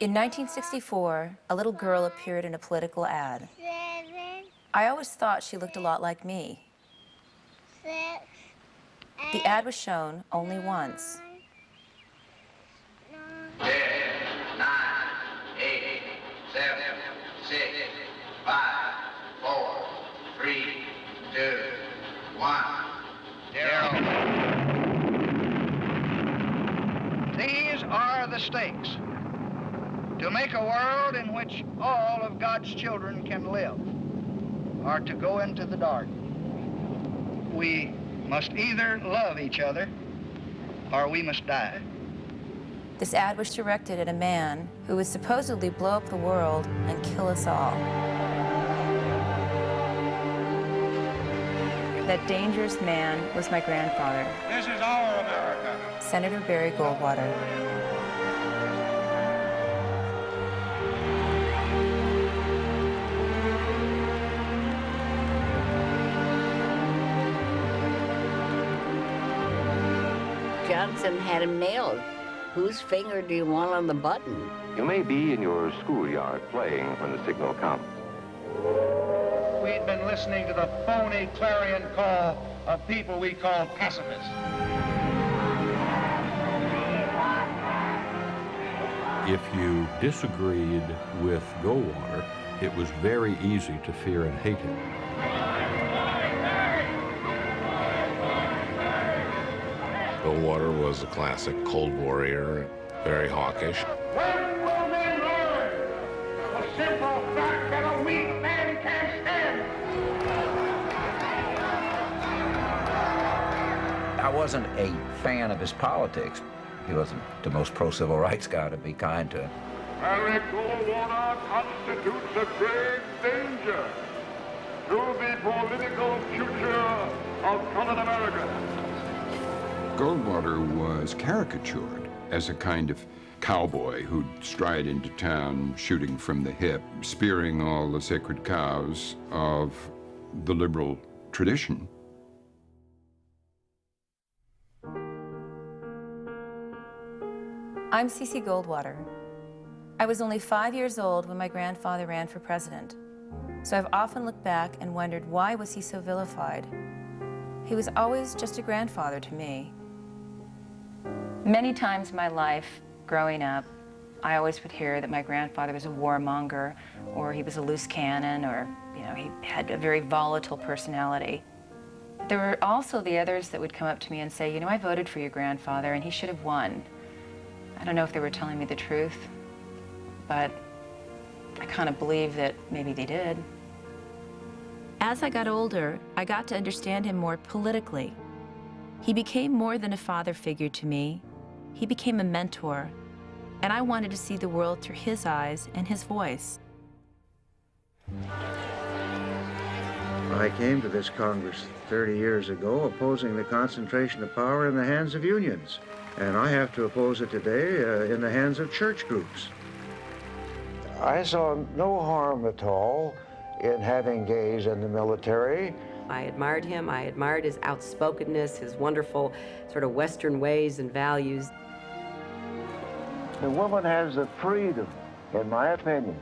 In 1964, a little girl appeared in a political ad. 7, I always thought she looked a lot like me. 6, The ad was shown only once. 9, 10, 9, 8, 7, 6, 5, 4, 3, 2, 1, 0. These are the stakes. To make a world in which all of God's children can live, or to go into the dark. We must either love each other, or we must die. This ad was directed at a man who would supposedly blow up the world and kill us all. That dangerous man was my grandfather, This is our America. Senator Barry Goldwater. Johnson had him nailed. Whose finger do you want on the button? You may be in your schoolyard playing when the signal comes. We'd been listening to the phony clarion call of people we call pacifists. If you disagreed with Goldwater, it was very easy to fear and hate him. Goldwater was a classic cold warrior, very hawkish. When will men learn the simple fact that a weak man can't stand? I wasn't a fan of his politics. He wasn't the most pro-civil rights guy, to be kind to him. Harry Goldwater constitutes a grave danger to the political future of colored America. Goldwater was caricatured as a kind of cowboy who'd stride into town shooting from the hip, spearing all the sacred cows of the liberal tradition. I'm Cece Goldwater. I was only 5 years old when my grandfather ran for president, so I've often looked back and wondered, why was he so vilified? He was always just a grandfather to me. Many times in my life, growing up, I always would hear that my grandfather was a warmonger, or he was a loose cannon, or, he had a very volatile personality. There were also the others that would come up to me and say, I voted for your grandfather and he should have won. I don't know if they were telling me the truth, but I kind of believe that maybe they did. As I got older, I got to understand him more politically. He became more than a father figure to me. He became a mentor, and I wanted to see the world through his eyes and his voice. I came to this Congress 30 years ago opposing the concentration of power in the hands of unions, and I have to oppose it today in the hands of church groups. I saw no harm at all in having gays in the military. I admired him. I admired his outspokenness, his wonderful sort of Western ways and values. The woman has the freedom, in my opinion,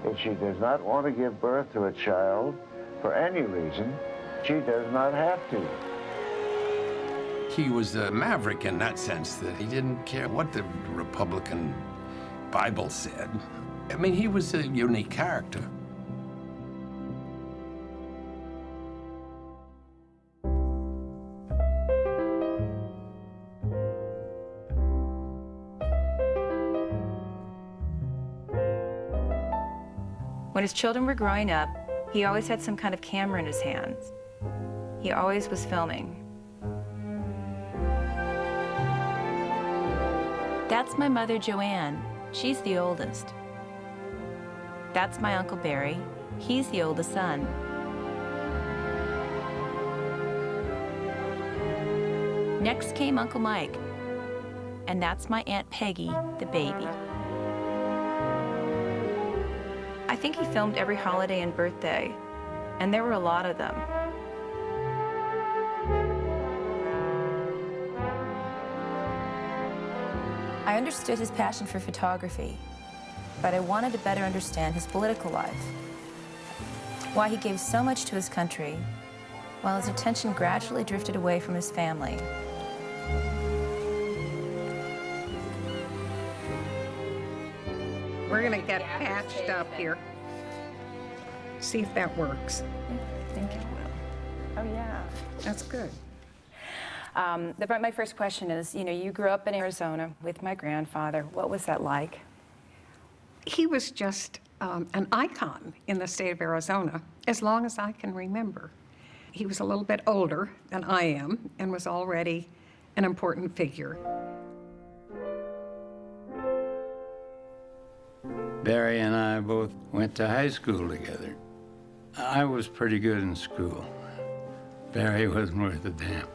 if she does not want to give birth to a child for any reason, she does not have to. He was a maverick in that sense, that he didn't care what the Republican Bible said. I mean, he was a unique character. When his children were growing up, he always had some kind of camera in his hands. He always was filming. That's my mother, Joanne. She's the oldest. That's my Uncle Barry. He's the oldest son. Next came Uncle Mike. And that's my Aunt Peggy, the baby. I think he filmed every holiday and birthday, and there were a lot of them. I understood his passion for photography. but I wanted to better understand his political life, why he gave so much to his country, while his attention gradually drifted away from his family. We're gonna get patched up here. See if that works. I think it will. Oh, yeah. That's good. My first question is, you grew up in Arizona with my grandfather. What was that like? He was just an icon in the state of Arizona as long as I can remember. He was a little bit older than I am and was already an important figure. Barry and I both went to high school together. I was pretty good in school. Barry wasn't worth a damn.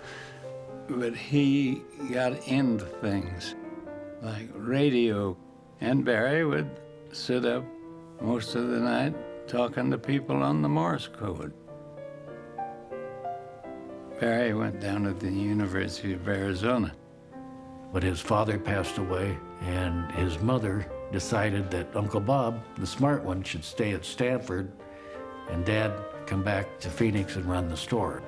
But he got into things like radio, and Barry would sit up most of the night talking to people on the Morse code. Barry went down to the University of Arizona. But his father passed away, and his mother decided that Uncle Bob, the smart one, should stay at Stanford, and Dad come back to Phoenix and run the store.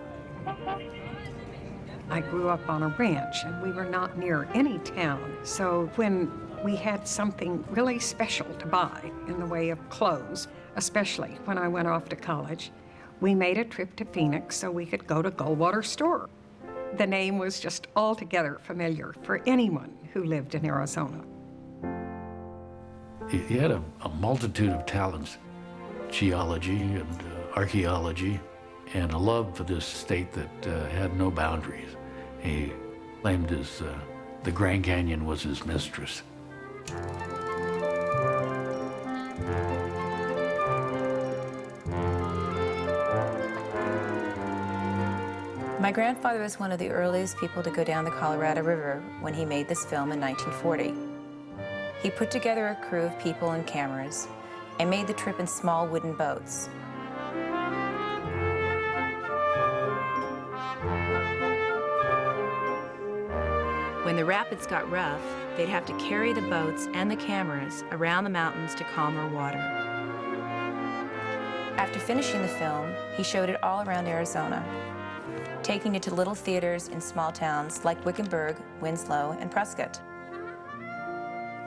I grew up on a ranch, and we were not near any town. So when we had something really special to buy in the way of clothes, especially when I went off to college, we made a trip to Phoenix so we could go to Goldwater store. The name was just altogether familiar for anyone who lived in Arizona. He had a multitude of talents, geology and archaeology, and a love for this state that had no boundaries. He claimed the Grand Canyon was his mistress. My grandfather was one of the earliest people to go down the Colorado River when he made this film in 1940. He put together a crew of people and cameras and made the trip in small wooden boats. When the rapids got rough, they'd have to carry the boats and the cameras around the mountains to calmer water. After finishing the film, he showed it all around Arizona, taking it to little theaters in small towns like Wickenburg, Winslow, and Prescott.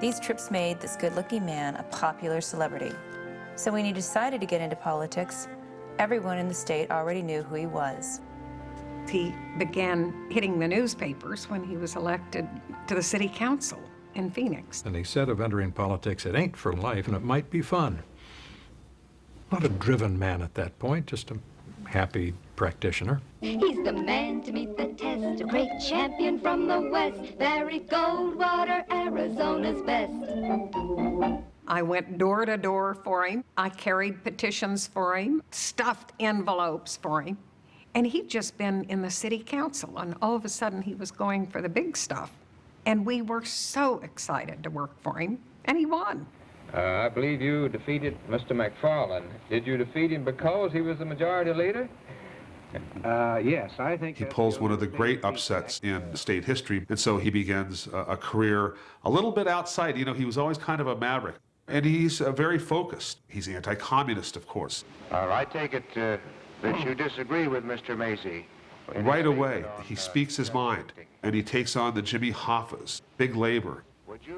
These trips made this good-looking man a popular celebrity. So when he decided to get into politics, everyone in the state already knew who he was. He began hitting the newspapers when he was elected to the city council in Phoenix. And he said of entering politics, it ain't for life, and it might be fun. Not a driven man at that point, just a happy practitioner. He's the man to meet the test, a great champion from the West, Barry Goldwater, Arizona's best. I went door to door for him. I carried petitions for him, stuffed envelopes for him. And he'd just been in the city council, and all of a sudden he was going for the big stuff. And we were so excited to work for him, and he won. I believe you defeated Mr. McFarland. Did you defeat him because he was the majority leader? Yes, I think he pulls one of the great upsets in state history, and so he begins a career a little bit outside. You know, he was always kind of a maverick, and he's very focused. He's anti-communist, of course. I take it that you disagree with Mr. Macy. Right away, he speaks his mind, and he takes on the Jimmy Hoffas, big labor.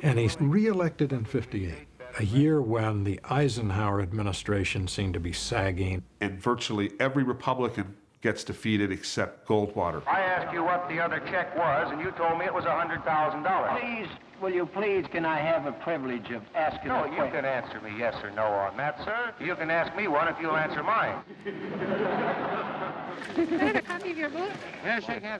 And he's reelected in '58, a year when the Eisenhower administration seemed to be sagging. And virtually every Republican gets defeated except Goldwater. I asked you what the other check was, and you told me it was $100,000. Please, will you please, can I have a privilege of asking a question? No, you can answer me yes or no on that, sir. You can ask me one if you'll answer mine.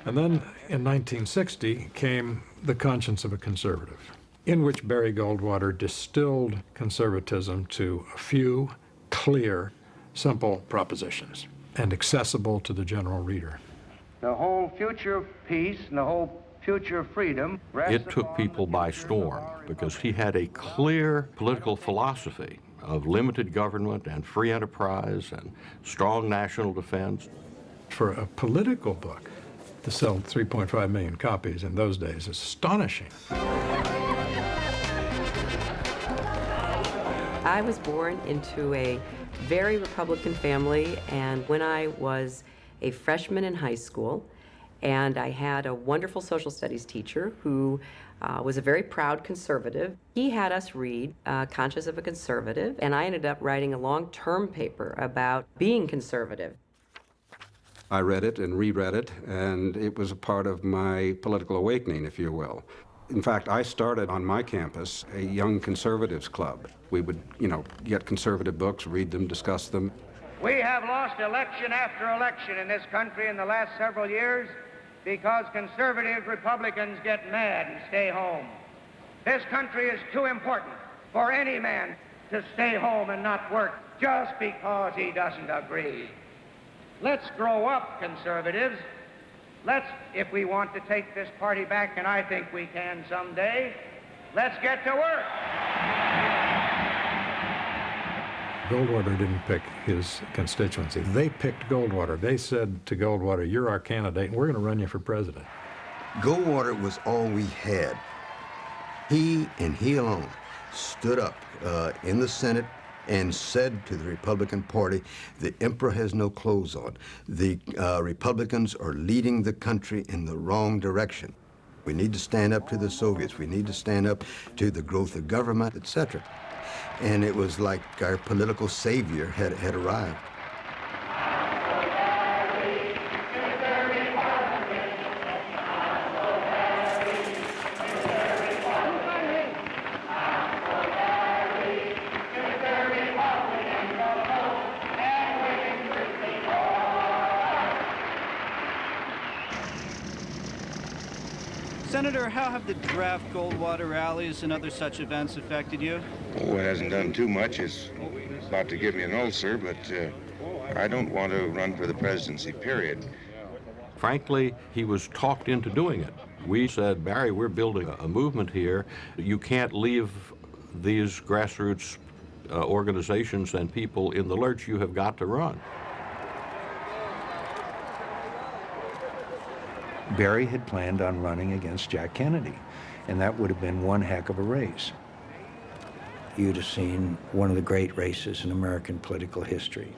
And then in 1960 came The Conscience of a Conservative, in which Barry Goldwater distilled conservatism to a few clear, simple propositions and accessible to the general reader. The whole future of peace and the whole future of freedom rests It took people by storm because he had a clear political philosophy of limited government and free enterprise and strong national defense. For a political book to sell 3.5 million copies in those days is astonishing. I was born into a very Republican family, and when I was a freshman in high school, and I had a wonderful social studies teacher who was a very proud conservative. He had us read Conscience of a Conservative, and I ended up writing a long-term paper about being conservative. I read it and reread it, and it was a part of my political awakening, if you will. In fact, I started on my campus a Young Conservatives Club. We would, get conservative books, read them, discuss them. We have lost election after election in this country in the last several years because conservative Republicans get mad and stay home. This country is too important for any man to stay home and not work just because he doesn't agree. Let's grow up, conservatives. Let's, if we want to take this party back, and I think we can someday, let's get to work. Goldwater didn't pick his constituency. They picked Goldwater. They said to Goldwater, you're our candidate, and we're going to run you for president. Goldwater was all we had. He and he alone stood up in the Senate and said to the Republican Party, the emperor has no clothes on. The Republicans are leading the country in the wrong direction. We need to stand up to the Soviets. We need to stand up to the growth of government, etc. And it was like our political savior had arrived. Senator, how have the draft Goldwater rallies and other such events affected you? Oh, it hasn't done too much. It's about to give me an ulcer, but I don't want to run for the presidency, period. Frankly, he was talked into doing it. We said, Barry, we're building a movement here. You can't leave these grassroots organizations and people in the lurch. You have got to run. Barry had planned on running against Jack Kennedy, and that would have been one heck of a race. You'd have seen one of the great races in American political history.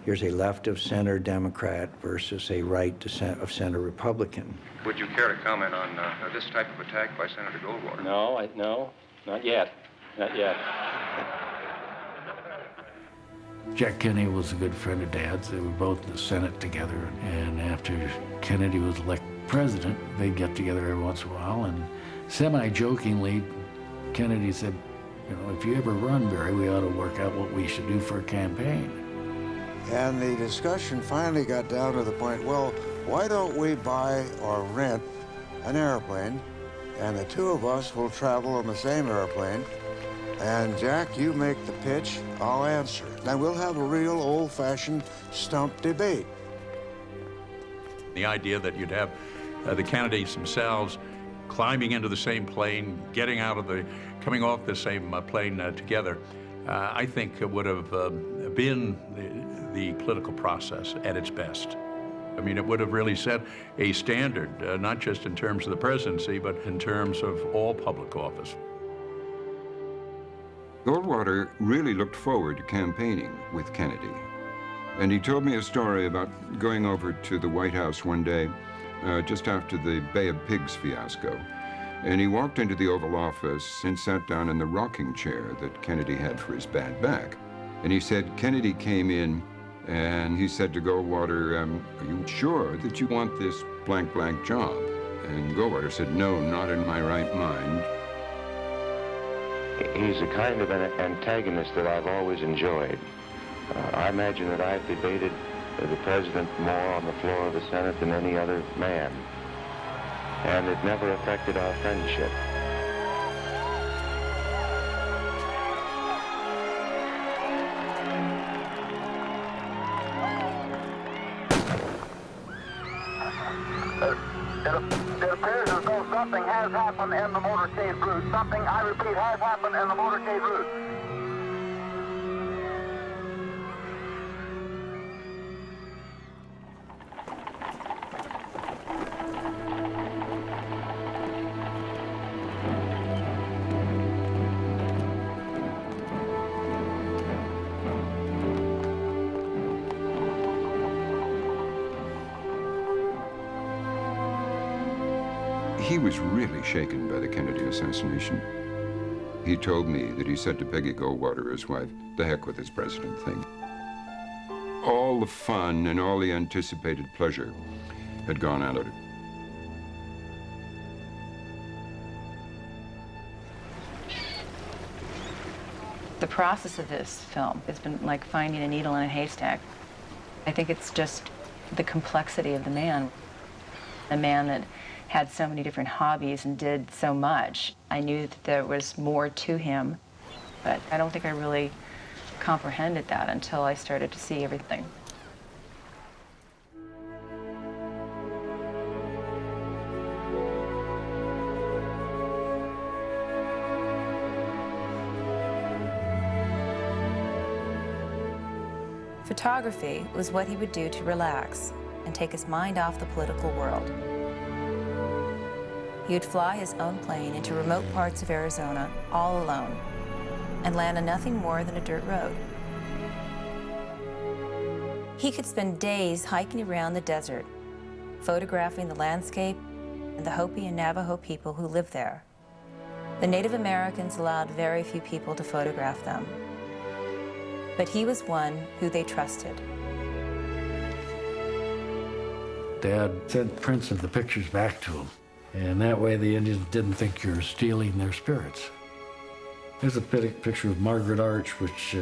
Here's a left-of-center Democrat versus a right-of-center Republican. Would you care to comment on this type of attack by Senator Goldwater? No, not yet. Not yet. Jack Kennedy was a good friend of Dad's. They were both in the Senate together, and after Kennedy was elected president, they'd get together every once in a while, and semi-jokingly, Kennedy said, if you ever run, Barry, we ought to work out what we should do for a campaign. And the discussion finally got down to the point, well, why don't we buy or rent an airplane, and the two of us will travel on the same airplane, and Jack, you make the pitch, I'll answer. Now we'll have a real old-fashioned stump debate. The idea that you'd have the candidates themselves climbing into the same plane, coming off the same plane together, I think it would have been the political process at its best. I mean, it would have really set a standard, not just in terms of the presidency, but in terms of all public office. Goldwater really looked forward to campaigning with Kennedy. And he told me a story about going over to the White House one day, just after the Bay of Pigs fiasco. And he walked into the Oval Office and sat down in the rocking chair that Kennedy had for his bad back. And he said, Kennedy came in and he said to Goldwater, are you sure that you want this blank job? And Goldwater said, no, not in my right mind. He's a kind of an antagonist that I've always enjoyed. I imagine that I've debated the president more on the floor of the Senate than any other man. And it never affected our friendship. It appears as though something has happened in the motorcade route. Something, I repeat, has happened in the motorcade route. He was really shaken by the Kennedy assassination. He told me that he said to Peggy Goldwater, his wife, "The heck with this president thing." All the fun and all the anticipated pleasure had gone out of it. The process of this film has been like finding a needle in a haystack. I think it's just the complexity of the man. A man that had so many different hobbies and did so much. I knew that there was more to him, but I don't think I really comprehended that until I started to see everything. Photography was what he would do to relax and take his mind off the political world. He would fly his own plane into remote parts of Arizona all alone and land on nothing more than a dirt road. He could spend days hiking around the desert, photographing the landscape and the Hopi and Navajo people who lived there. The Native Americans allowed very few people to photograph them, but he was one who they trusted. Dad sent prints of the pictures back to him, and that way the Indians didn't think you're stealing their spirits. There's a picture of Margaret Arch, which,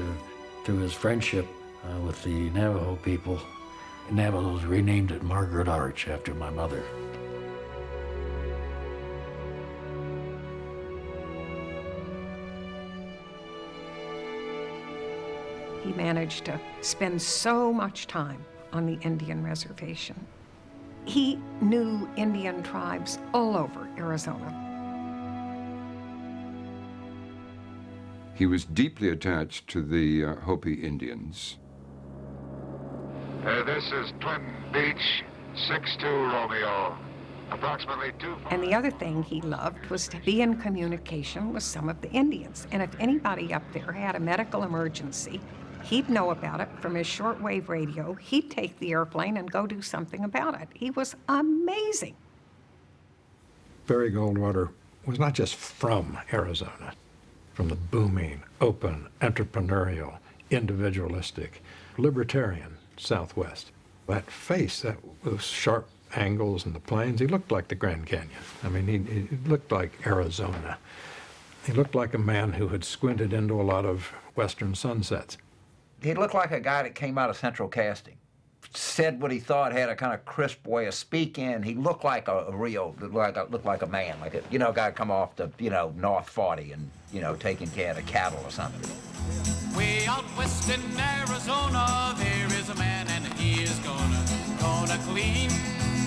through his friendship with the Navajo people, Navajos renamed it Margaret Arch after my mother. He managed to spend so much time on the Indian reservation. He knew Indian tribes all over Arizona. He was deeply attached to the Hopi Indians. This is Twin Beach, 6-2 Romeo. Approximately 2. And the other thing he loved was to be in communication with some of the Indians. And if anybody up there had a medical emergency, he'd know about it from his shortwave radio. He'd take the airplane and go do something about it. He was amazing. Barry Goldwater was not just from Arizona, from the booming, open, entrepreneurial, individualistic, libertarian Southwest. That face, that those sharp angles and the plains, he looked like the Grand Canyon. I mean, he looked like Arizona. He looked like a man who had squinted into a lot of western sunsets. He looked like a guy that came out of Central Casting. Said what he thought, had a kind of crisp way of speaking. He looked like a real, looked like a man, like a, guy come off the, North 40 and, taking care of the cattle or something. Way out west in Arizona, there is a man and he is gonna clean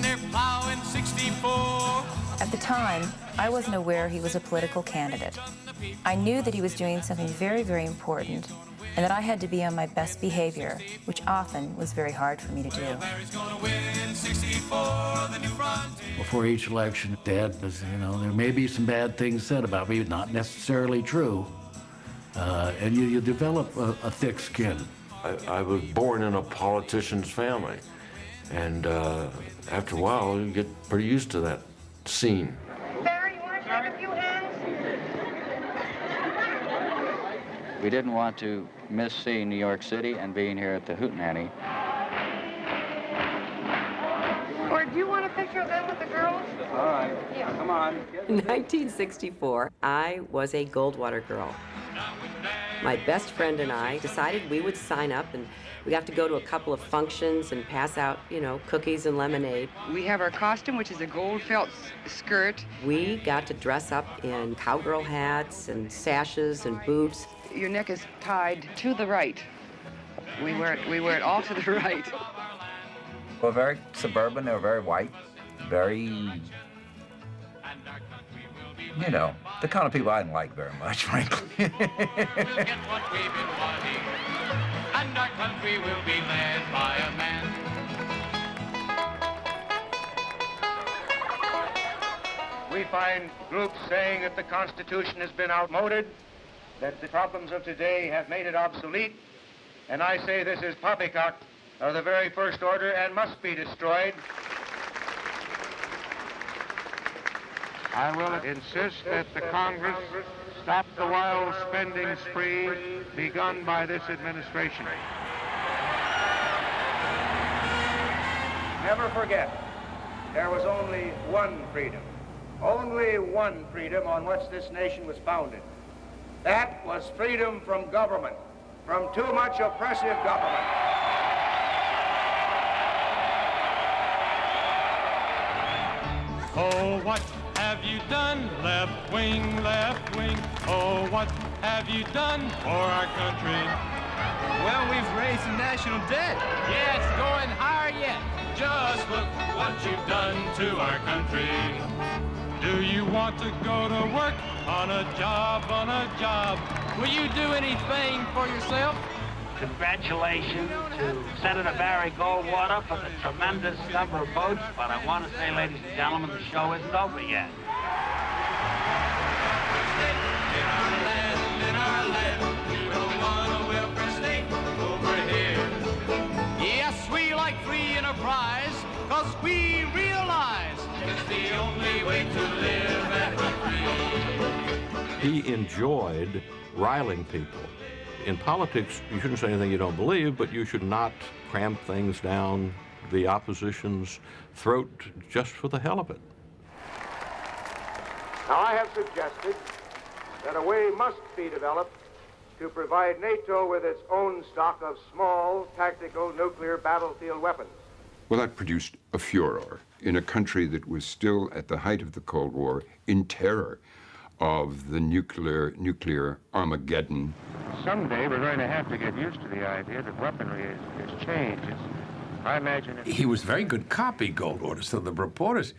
their plow in 64. At the time, I wasn't aware he was a political candidate. I knew that he was doing something very, very important, and that I had to be on my best behavior, which often was very hard for me to do. Before each election, Dad was, there may be some bad things said about me, not necessarily true. And you develop a thick skin. I was born in a politician's family, and after a while, you get pretty used to that scene. Barry, you want to shake a few hands? We didn't want to miss seeing New York City and being here at the Hootenanny. Or do you want a picture of them with the girls? All right, come on. In 1964, I was a Goldwater girl. My best friend and I decided we would sign up, and we got to go to a couple of functions and pass out, cookies and lemonade. We have our costume, which is a gold felt skirt. We got to dress up in cowgirl hats and sashes and boots. Your neck is tied to the right. We wear it all to the right. We're very suburban, they were very white, very, the kind of people I didn't like very much, frankly. And our country will be led by a man. We find groups saying that the Constitution has been outmoded, that the problems of today have made it obsolete, and I say this is poppycock of the very first order and must be destroyed. I will insist that the Congress stop the wild spending spree begun by this administration. Never forget, there was only one freedom on which this nation was founded. That was freedom from government, from too much oppressive government. Oh, what have you done, left wing, left wing? Oh, what have you done for our country? Well, we've raised the national debt. Yeah, it's going higher yet. Just look what you've done to our country. Do you want to go to work on a job, Will you do anything for yourself? Congratulations to Senator Barry Goldwater for the tremendous number of votes, but I want to say, ladies and gentlemen, the show isn't over yet. Yes, we like free enterprise, because we realize it's the only way to live and be free. He enjoyed riling people. In politics, you shouldn't say anything you don't believe, but you should not cram things down the opposition's throat just for the hell of it. Now, I have suggested that a way must be developed to provide NATO with its own stock of small, tactical nuclear battlefield weapons. Well, that produced a furor in a country that was still at the height of the Cold War, in terror of the nuclear Armageddon. Someday we're going to have to get used to the idea that weaponry is changed. I imagine He was very good copy, Goldwater, so the reporters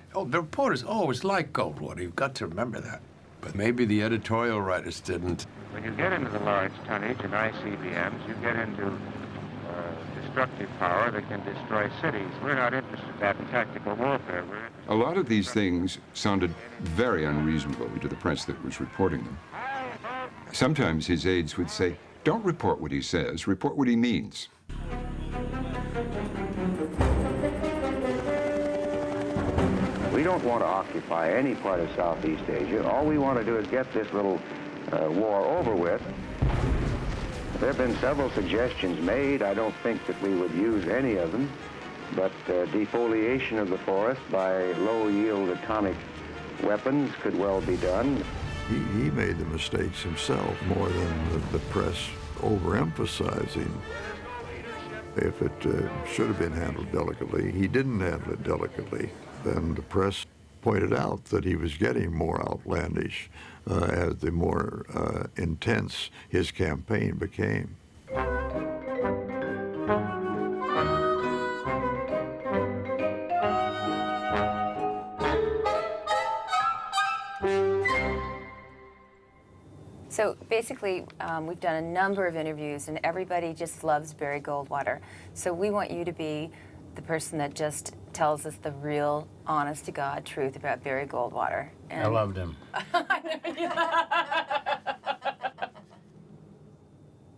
always liked Goldwater. You've got to remember that. But maybe the editorial writers didn't. when you get into the large tonnage and ICBMs, you get into destructive power that can destroy cities. We're not interested in that in tactical warfare. A lot of these things sounded very unreasonable to the press that was reporting them. Sometimes his aides would say, "Don't report what he says, report what he means." We don't want to occupy any part of Southeast Asia. All we want to do is get this little war over with. There have been several suggestions made. I don't think that we would use any of them, but defoliation of the forest by low-yield atomic weapons could well be done. He made the mistakes himself more than the press overemphasizing. If it should have been handled delicately, he didn't handle it delicately. Then the press pointed out that he was getting more outlandish as the more intense his campaign became. So basically, we've done a number of interviews, and everybody just loves Barry Goldwater. So we want you to be the person that just tells us the real, honest-to-God truth about Barry Goldwater. And I loved him.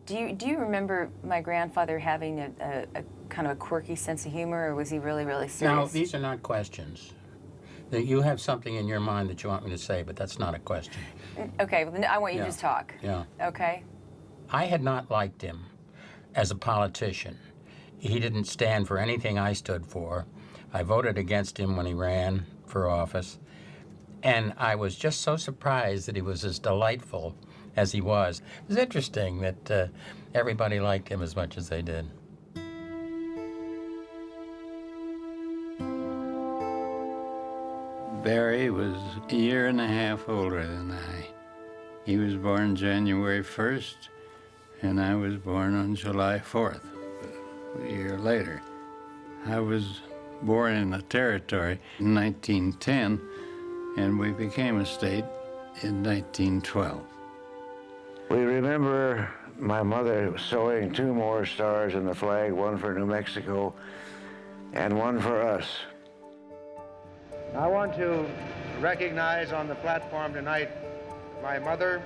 Do you remember my grandfather having a kind of a quirky sense of humor, or was he really, really serious? Now, these are not questions. You have something in your mind that you want me to say, but that's not a question. Okay, well, then I want you to just talk. Yeah. Okay? I had not liked him as a politician. He didn't stand for anything I stood for. I voted against him when he ran for office. And I was just so surprised that he was as delightful as he was. It was interesting that everybody liked him as much as they did. Barry was a year and a half older than I. He was born January 1st, and I was born on July 4th, a year later. I was born in the territory in 1910, and we became a state in 1912. We remember my mother sewing 2 more stars in the flag, one for New Mexico and one for us. I want to recognize on the platform tonight my mother,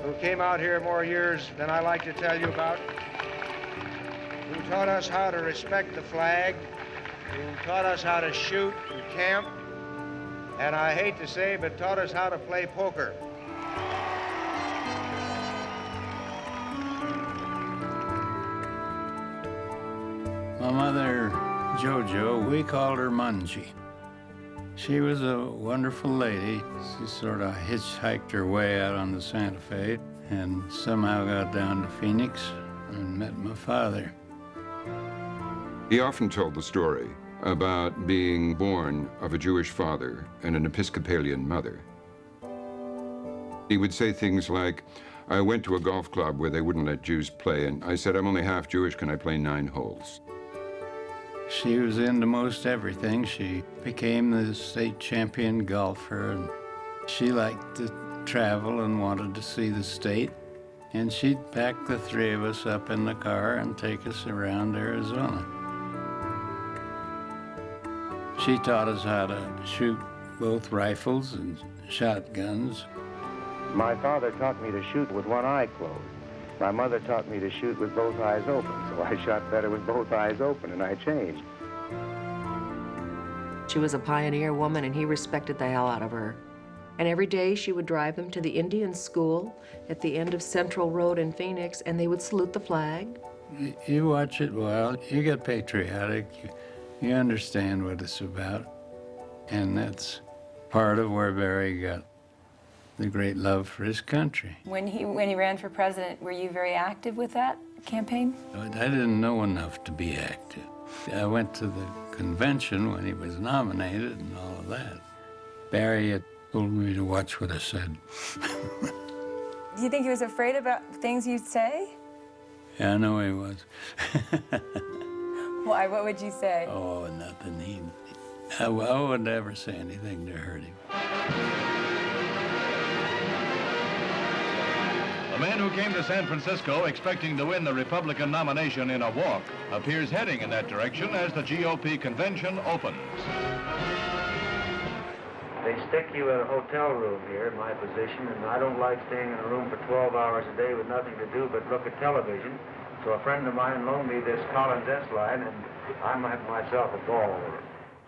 who came out here more years than I like to tell you about, who taught us how to respect the flag, who taught us how to shoot and camp, and I hate to say, but taught us how to play poker. My mother, Jojo, we called her Mungie. She was a wonderful lady. She sort of hitchhiked her way out on the Santa Fe and somehow got down to Phoenix and met my father. He often told the story about being born of a Jewish father and an Episcopalian mother. He would say things like, I went to a golf club where they wouldn't let Jews play, and I said, I'm only half Jewish, can I play 9 holes? She was into most everything. She became the state champion golfer, and she liked to travel and wanted to see the state. And she'd pack the 3 of us up in the car and take us around Arizona. She taught us how to shoot both rifles and shotguns. My father taught me to shoot with one eye closed. My mother taught me to shoot with both eyes open, so I shot better with both eyes open, and I changed. She was a pioneer woman, and he respected the hell out of her. And every day she would drive him to the Indian school at the end of Central Road in Phoenix, and they would salute the flag. You watch it well, you get patriotic, you understand what it's about, and that's part of where Barry got the great love for his country. When he ran for president, were you very active with that campaign? I didn't know enough to be active. I went to the convention when he was nominated and all of that. Barry had told me to watch what I said. Do you think he was afraid about things you'd say? Yeah, I know he was. Why? What would you say? Oh, nothing. I would never say anything to hurt him. The man who came to San Francisco expecting to win the Republican nomination in a walk appears heading in that direction as the GOP convention opens. They stick you in a hotel room here in my position, and I don't like staying in a room for 12 hours a day with nothing to do but look at television. So a friend of mine loaned me this Collins S line, and I'm having myself a ball with it.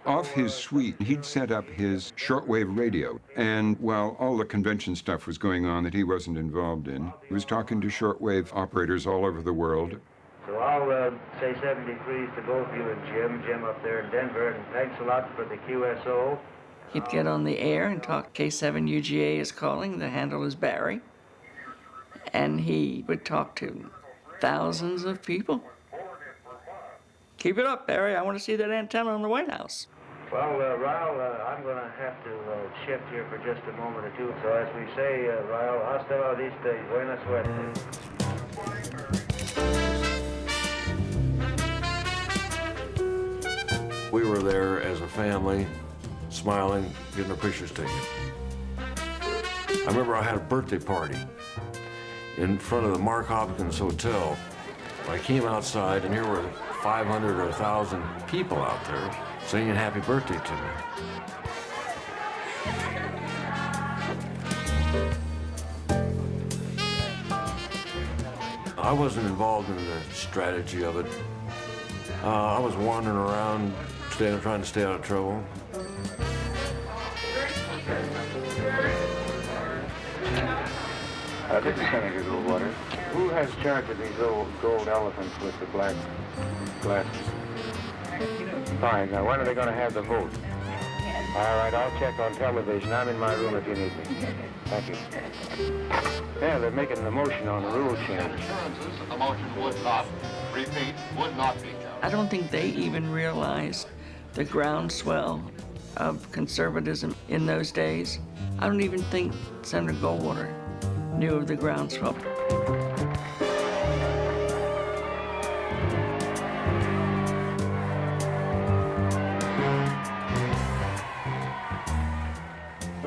Off his suite, he'd set up his shortwave radio, and while all the convention stuff was going on that he wasn't involved in, he was talking to shortwave operators all over the world. So I'll say 73s to both you and Jim up there in Denver, and thanks a lot for the QSO. He'd get on the air and talk. K7UGA is calling, the handle is Barry, and he would talk to thousands of people. Keep it up, Barry. I want to see that antenna on the White House. Well, Raul, I'm going to have to shift here for just a moment or two. So as we say, Raul, hasta la vista y buena suerte. We were there as a family, smiling, getting our pictures taken. I remember I had a birthday party in front of the Mark Hopkins Hotel. I came outside, and here were 500 or 1,000 people out there singing happy birthday to me. I wasn't involved in the strategy of it. I was wandering around, trying to stay out of trouble. This is Senator Goldwater. Who has charge of these old gold elephants with the black glasses? Fine. Now, when are they going to have the vote? All right, I'll check on television. I'm in my room if you need me. Thank you. Yeah, they're making the motion on the rule change. The motion would not, repeat, would not be carried. I don't think they even realized the groundswell of conservatism in those days. I don't even think Senator Goldwater knew of the groundswell.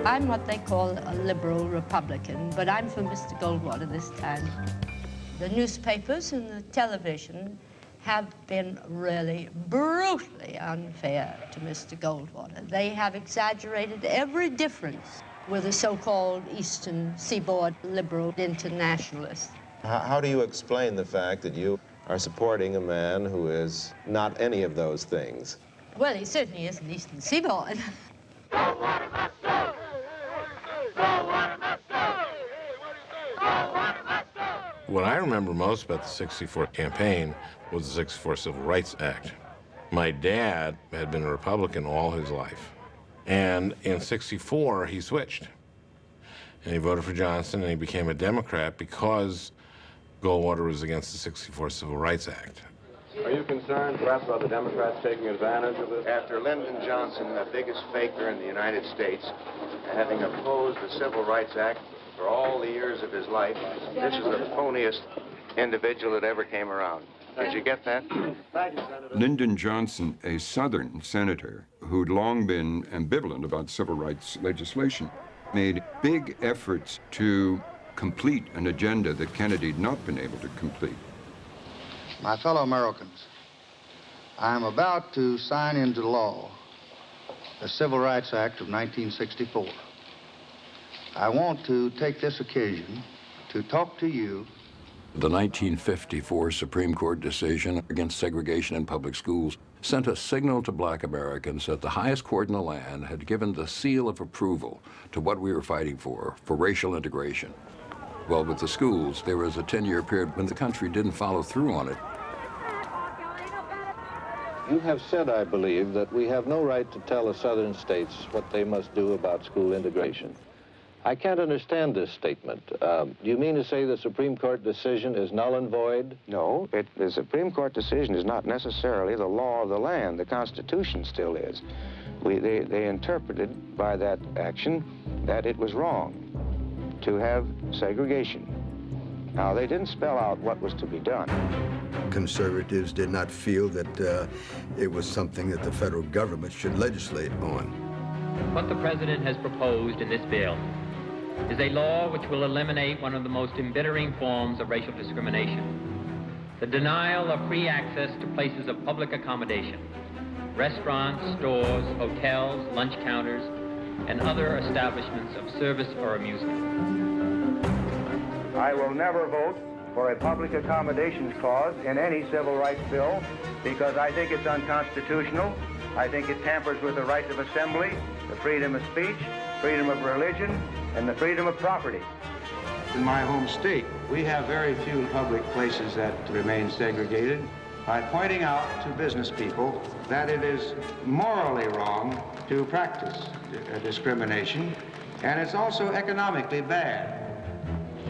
I'm what they call a liberal Republican, but I'm for Mr. Goldwater this time. The newspapers and the television have been really brutally unfair to Mr. Goldwater. They have exaggerated every difference with the so-called Eastern Seaboard liberal internationalists. How do you explain the fact that you are supporting a man who is not any of those things? Well, he certainly isn't Eastern Seaboard. What I remember most about the 64 campaign was the 64 Civil Rights Act. My dad had been a Republican all his life. And in 64, he switched. And he voted for Johnson, and he became a Democrat because Goldwater was against the 64 Civil Rights Act. Are you concerned, perhaps, about the Democrats taking advantage of this? After Lyndon Johnson, the biggest faker in the United States, having opposed the Civil Rights Act for all the years of his life, this is the phoniest individual that ever came around. Did you get that? Thank you, Senator. Lyndon Johnson, a Southern senator who'd long been ambivalent about civil rights legislation, made big efforts to complete an agenda that Kennedy had not been able to complete. My fellow Americans, I am about to sign into law the Civil Rights Act of 1964. I want to take this occasion to talk to you. The 1954 Supreme Court decision against segregation in public schools sent a signal to black Americans that the highest court in the land had given the seal of approval to what we were fighting for racial integration. Well, with the schools, there was a 10-year period when the country didn't follow through on it. You have said, I believe, that we have no right to tell the southern states what they must do about school integration. I can't understand this statement. Do you mean to say the Supreme Court decision is null and void? No, the Supreme Court decision is not necessarily the law of the land. The Constitution still is. They interpreted by that action that it was wrong to have segregation. Now, they didn't spell out what was to be done. Conservatives did not feel that it was something that the federal government should legislate on. What the president has proposed in this bill is a law which will eliminate one of the most embittering forms of racial discrimination: the denial of free access to places of public accommodation, restaurants, stores, hotels, lunch counters, and other establishments of service or amusement. I will never vote for a public accommodations clause in any civil rights bill because I think it's unconstitutional. I think it tampers with the rights of assembly, the freedom of speech, freedom of religion, and the freedom of property. In my home state, we have very few public places that remain segregated. By pointing out to business people that it is morally wrong to practice discrimination, and it's also economically bad.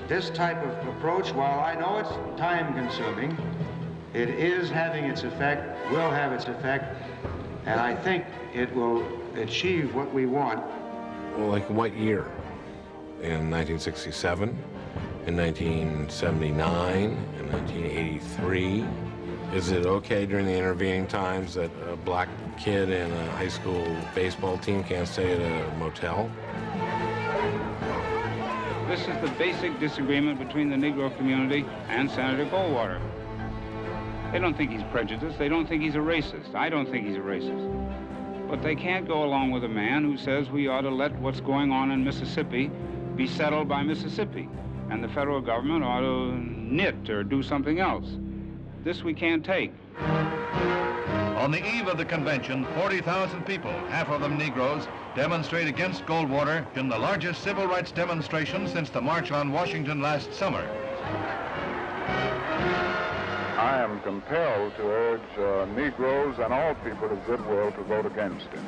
This type of approach, while I know it's time-consuming, it is having its effect, will have its effect, and I think it will achieve what we want. Well, like what year? In 1967, in 1979, in 1983? Is it okay during the intervening times that a black kid in a high school baseball team can't stay at a motel? This is the basic disagreement between the Negro community and Senator Goldwater. They don't think he's prejudiced. They don't think he's a racist. I don't think he's a racist. But they can't go along with a man who says we ought to let what's going on in Mississippi be settled by Mississippi, and the federal government ought to knit or do something else. This we can't take. On the eve of the convention, 40,000 people, half of them Negroes, demonstrate against Goldwater in the largest civil rights demonstration since the March on Washington last summer. I am compelled to urge Negroes and all people of goodwill to vote against him.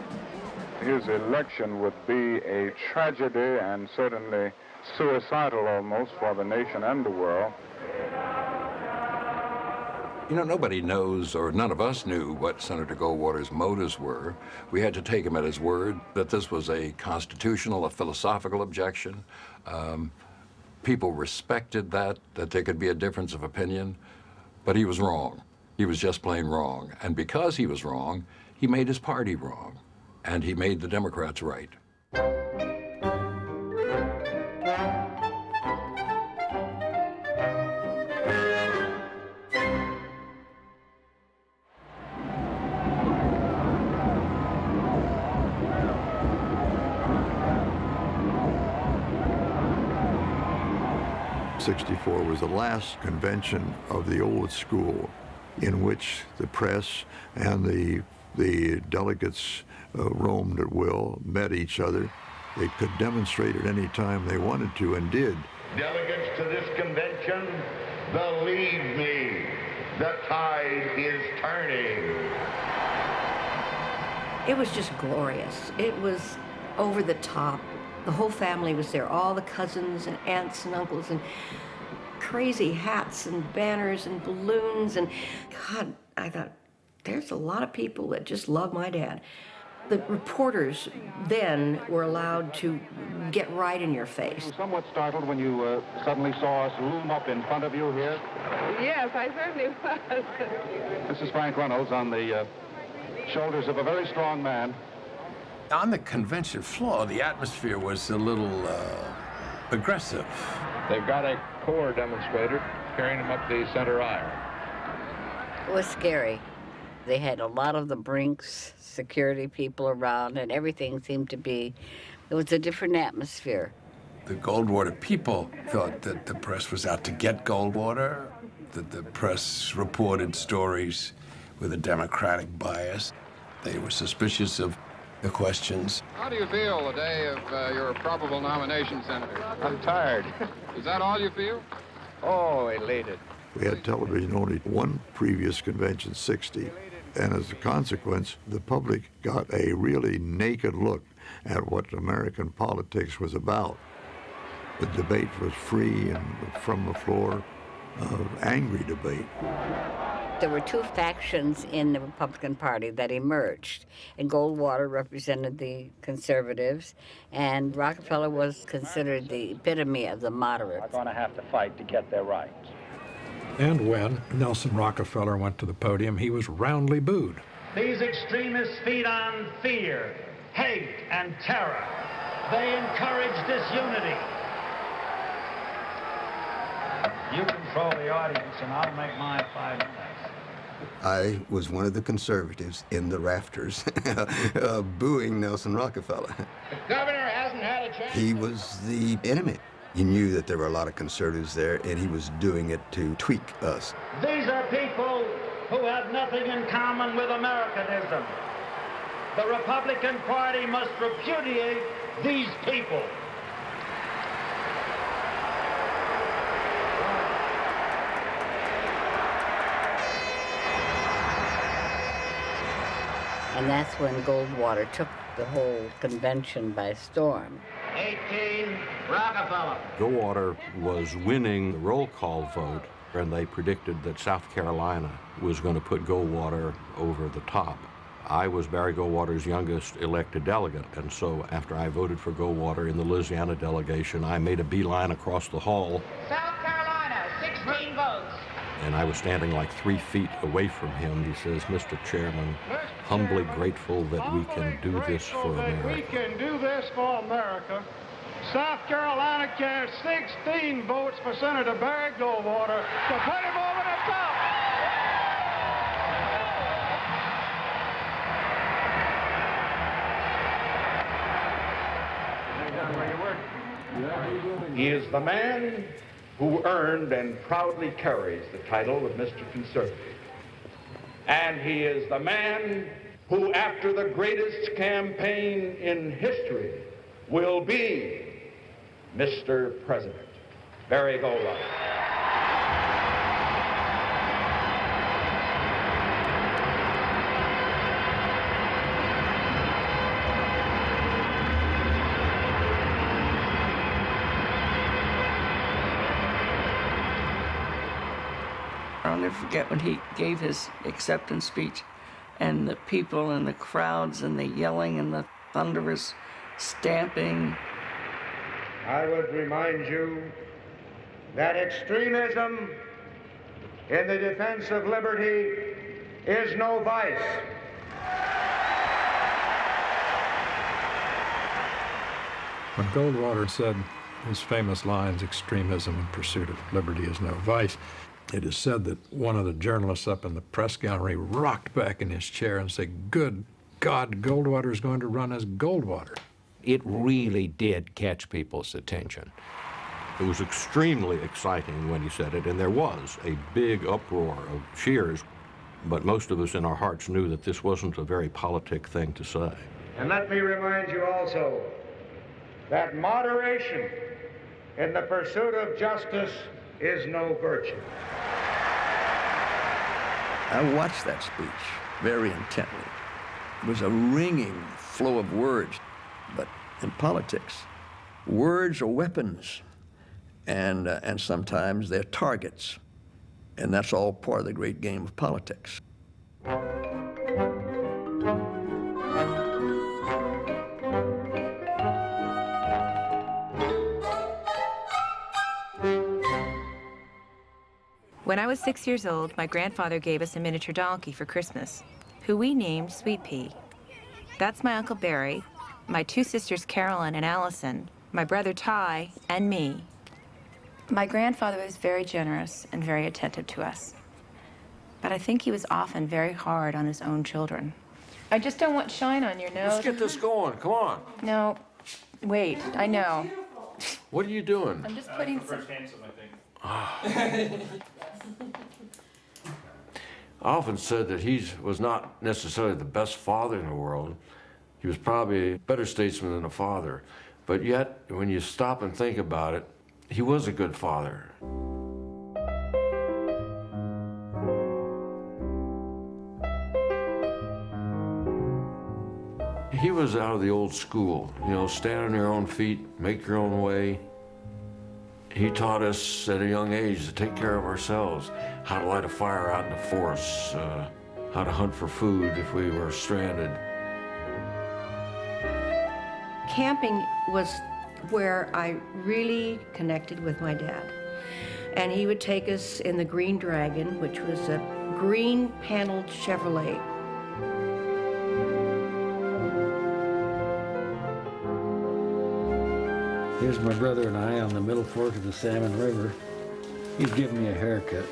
His election would be a tragedy and certainly suicidal almost for the nation and the world. You know, nobody knows, or none of us knew, what Senator Goldwater's motives were. We had to take him at his word that this was a constitutional, a philosophical objection. People respected that there could be a difference of opinion, but he was wrong. He was just plain wrong. And because he was wrong, he made his party wrong, and he made the Democrats right. '64 was the last convention of the old school in which the press and the delegates roamed at will, met each other. They could demonstrate at any time they wanted to and did. Delegates to this convention Believe me, the tide is turning. It was just glorious. It was over the top. The whole family was there, all the cousins and aunts and uncles, and crazy hats and banners and balloons. And God, I thought, there's a lot of people that just love my dad. The reporters then were allowed to get right in your face. Somewhat startled when you suddenly saw us loom up in front of you here. Yes, I certainly was. This is Frank Reynolds on the shoulders of a very strong man. On the convention floor, the atmosphere was a little aggressive. They've got a Corps demonstrator carrying him up the center aisle. It was scary. They had a lot of the Brinks security people around, and everything seemed to be, it was a different atmosphere. The Goldwater people thought that the press was out to get Goldwater, that the press reported stories with a Democratic bias. They were suspicious of the questions. How do you feel the day of your probable nomination, Senator? I'm tired. Is that all you feel? Oh, elated. We had television only one previous convention, 60, and as a consequence, the public got a really naked look at what American politics was about. The debate was free and from the floor, angry debate. There were two factions in the Republican Party that emerged, and Goldwater represented the conservatives, and Rockefeller was considered the epitome of the moderates. Are going to have to fight to get their rights. And when Nelson Rockefeller went to the podium, he was roundly booed. These extremists feed on fear, hate, and terror. They encourage disunity. You control the audience, and I'll make my 5 minutes. I was one of the conservatives in the rafters booing Nelson Rockefeller. The governor hasn't had a chance. He was the enemy. He knew that there were a lot of conservatives there, and he was doing it to tweak us. These are people who have nothing in common with Americanism. The Republican Party must repudiate these people. And that's when Goldwater took the whole convention by storm. 18, Rockefeller. Goldwater was winning the roll call vote, and they predicted that South Carolina was going to put Goldwater over the top. I was Barry Goldwater's youngest elected delegate, and so after I voted for Goldwater in the Louisiana delegation, I made a beeline across the hall. South Carolina, 16 votes. And I was standing like 3 feet away from him. He says, "Mr. Chairman, humbly grateful that we can do this for America." We can do this for America. South Carolina cast 16 votes for Senator Barry Goldwater to put him over the top. He is the man who earned and proudly carries the title of Mr. Conservative. And he is the man who, after the greatest campaign in history, will be Mr. President, Barry Goldwater. I'll never forget when he gave his acceptance speech and the people and the crowds and the yelling and the thunderous stamping. I would remind you that extremism in the defense of liberty is no vice. When Goldwater said his famous lines, "Extremism in pursuit of liberty is no vice," it is said that one of the journalists up in the press gallery rocked back in his chair and said, "Good God, Goldwater is going to run as Goldwater." It really did catch people's attention. It was extremely exciting when he said it, and there was a big uproar of cheers, but most of us in our hearts knew that this wasn't a very politic thing to say. And let me remind you also that moderation in the pursuit of justice is no virtue. I watched that speech very intently. It was a ringing flow of words, but in politics, words are weapons, and sometimes they're targets, and that's all part of the great game of politics. When I was 6 years old, my grandfather gave us a miniature donkey for Christmas, who we named Sweet Pea. That's my Uncle Barry, my two sisters Carolyn and Allison, my brother Ty, and me. My grandfather was very generous and very attentive to us, but I think he was often very hard on his own children. I just don't want shine on your nose. Let's get this going. Come on. No, wait, I know. What are you doing? I'm just putting some... I often said that he was not necessarily the best father in the world. He was probably a better statesman than a father. But yet, when you stop and think about it, he was a good father. He was out of the old school, you know, stand on your own feet, make your own way. He taught us at a young age to take care of ourselves, how to light a fire out in the forest, how to hunt for food if we were stranded. Camping was where I really connected with my dad. And he would take us in the Green Dragon, which was a green paneled Chevrolet. Here's my brother and I on the middle fork of the Salmon River. He's giving me a haircut.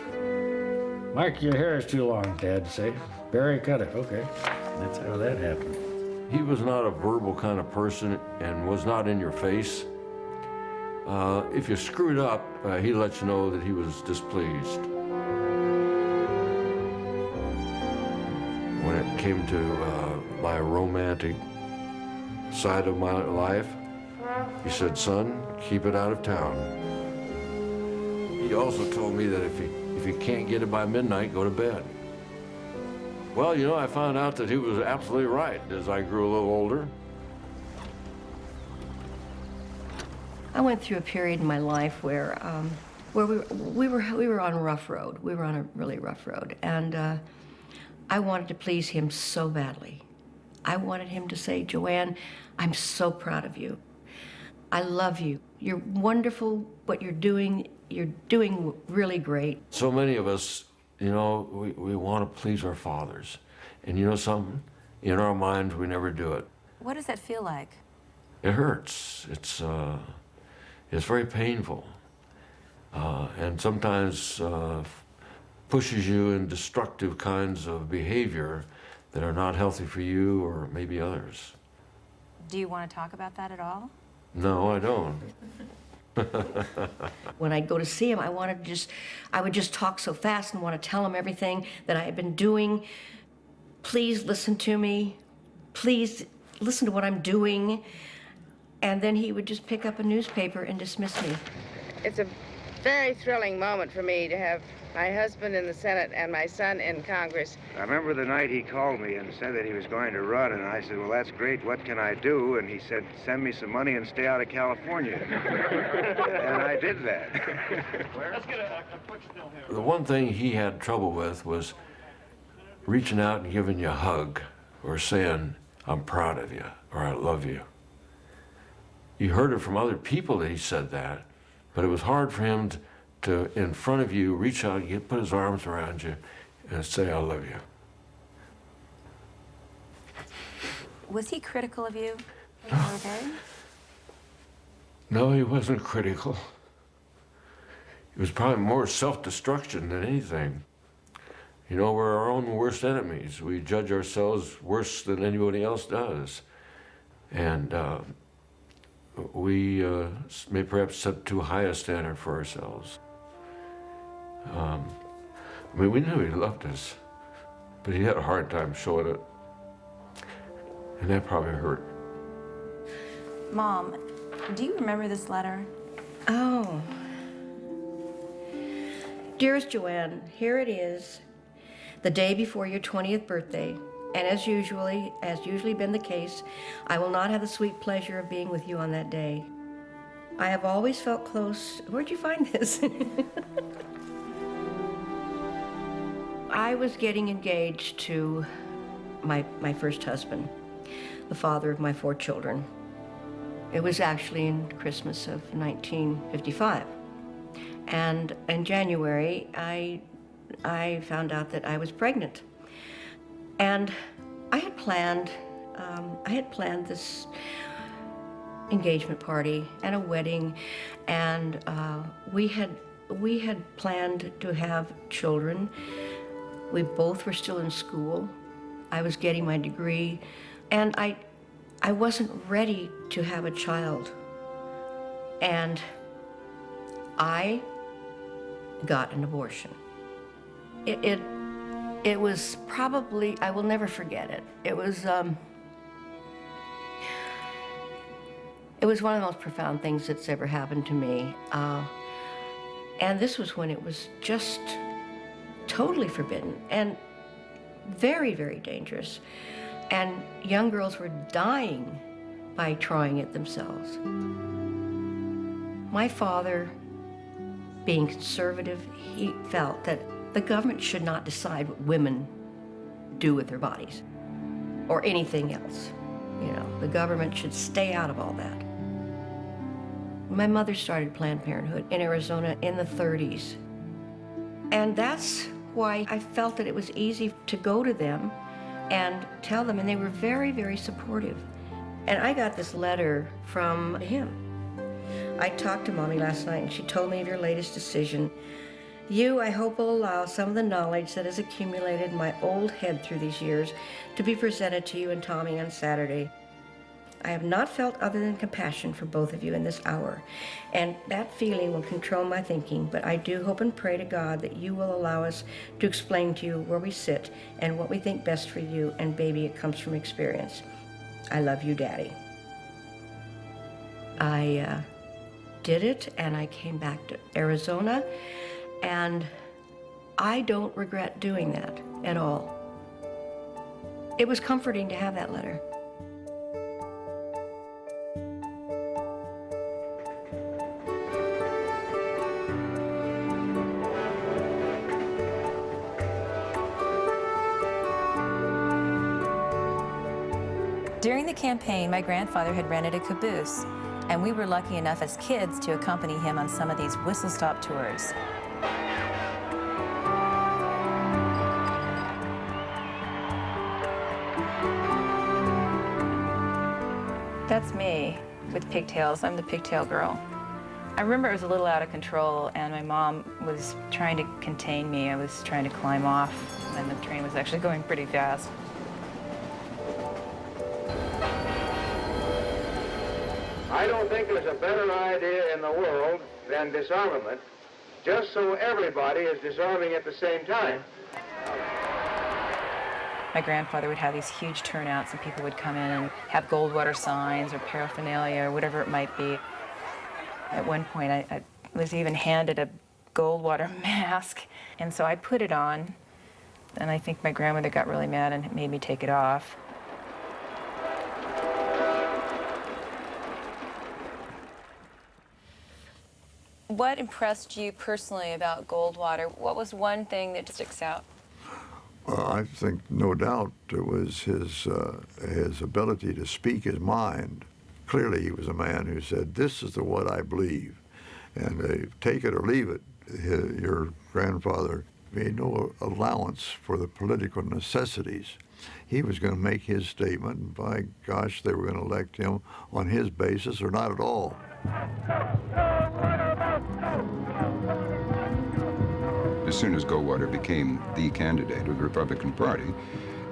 Mike, your hair is too long, Dad say. Barry, cut it. Okay. That's how that happened. He was not a verbal kind of person and was not in your face. If you screwed up, he let you know that he was displeased. When it came to my romantic side of my life, he said, son, keep it out of town. He also told me that if you can't get it by midnight, go to bed. Well, you know, I found out that he was absolutely right as I grew a little older. I went through a period in my life where we were on a rough road. We were on a really rough road, and I wanted to please him so badly. I wanted him to say, Joanne, I'm so proud of you. I love you. You're wonderful. What you're doing really great. So many of us, you know, we want to please our fathers. And you know something? In our minds, we never do it. What does that feel like? It hurts. It's very painful. And sometimes pushes you in destructive kinds of behavior that are not healthy for you or maybe others. Do you want to talk about that at all? No, I don't. When I'd go to see him, I would just talk so fast and want to tell him everything that I had been doing. Please listen to me. Please listen to what I'm doing. And then he would just pick up a newspaper and dismiss me. It's a very thrilling moment for me to have my husband in the Senate and my son in Congress. I remember the night he called me and said that he was going to run, and I said, well, that's great. What can I do? And he said, send me some money and stay out of California. And I did that. Let's get a quick still here. The one thing he had trouble with was reaching out and giving you a hug or saying, I'm proud of you, or I love you. You heard it from other people that he said that, but it was hard for him to in front of you, reach out, put his arms around you, and say, I love you. Was he critical of you? Okay. No, he wasn't critical. It was probably more self-destruction than anything. You know, we're our own worst enemies. We judge ourselves worse than anybody else does. And we may perhaps set too high a standard for ourselves. I mean, we knew he loved us, but he had a hard time showing it. And that probably hurt. Mom, do you remember this letter? Oh. Dearest Joanne, here it is, the day before your 20th birthday, and as usually been the case, I will not have the sweet pleasure of being with you on that day. I have always felt close. Where'd you find this? I was getting engaged to my first husband, the father of my 4 children. It was actually in Christmas of 1955. And in January, I found out that I was pregnant. And I had planned this engagement party and a wedding, and we had planned to have children. We both were still in school. I was getting my degree, and I wasn't ready to have a child. And I got an abortion. It was probably, I will never forget it. It was one of the most profound things that's ever happened to me. And this was when it was just totally forbidden and very, very dangerous. And young girls were dying by trying it themselves. My father, being conservative, he felt that the government should not decide what women do with their bodies or anything else. You know, the government should stay out of all that. My mother started Planned Parenthood in Arizona in the 30s. And that's why I felt that it was easy to go to them and tell them, and they were very, very supportive. And I got this letter from him. I talked to Mommy last night, and she told me of your latest decision. You, I hope, will allow some of the knowledge that has accumulated in my old head through these years to be presented to you and Tommy on Saturday. I have not felt other than compassion for both of you in this hour, and that feeling will control my thinking, but I do hope and pray to God that you will allow us to explain to you where we sit and what we think best for you, and baby, it comes from experience. I love you, Daddy. I did it, and I came back to Arizona, and I don't regret doing that at all. It was comforting to have that letter. During the campaign, my grandfather had rented a caboose, and we were lucky enough as kids to accompany him on some of these whistle-stop tours. That's me with pigtails. I'm the pigtail girl. I remember it was a little out of control, and my mom was trying to contain me. I was trying to climb off, and the train was actually going pretty fast. I don't think there's a better idea in the world than disarmament, just so everybody is disarming at the same time. My grandfather would have these huge turnouts, and people would come in and have Goldwater signs or paraphernalia or whatever it might be. At one point, I was even handed a Goldwater mask, and so I put it on, and I think my grandmother got really mad and made me take it off. What impressed you personally about Goldwater? What was one thing that sticks out? I think, no doubt, it was his ability to speak his mind. Clearly, he was a man who said, "This is what I believe, and take it or leave it." Your grandfather made no allowance for the political necessities. He was going to make his statement, and by gosh, they were going to elect him on his basis or not at all. As soon as Goldwater became the candidate of the Republican Party,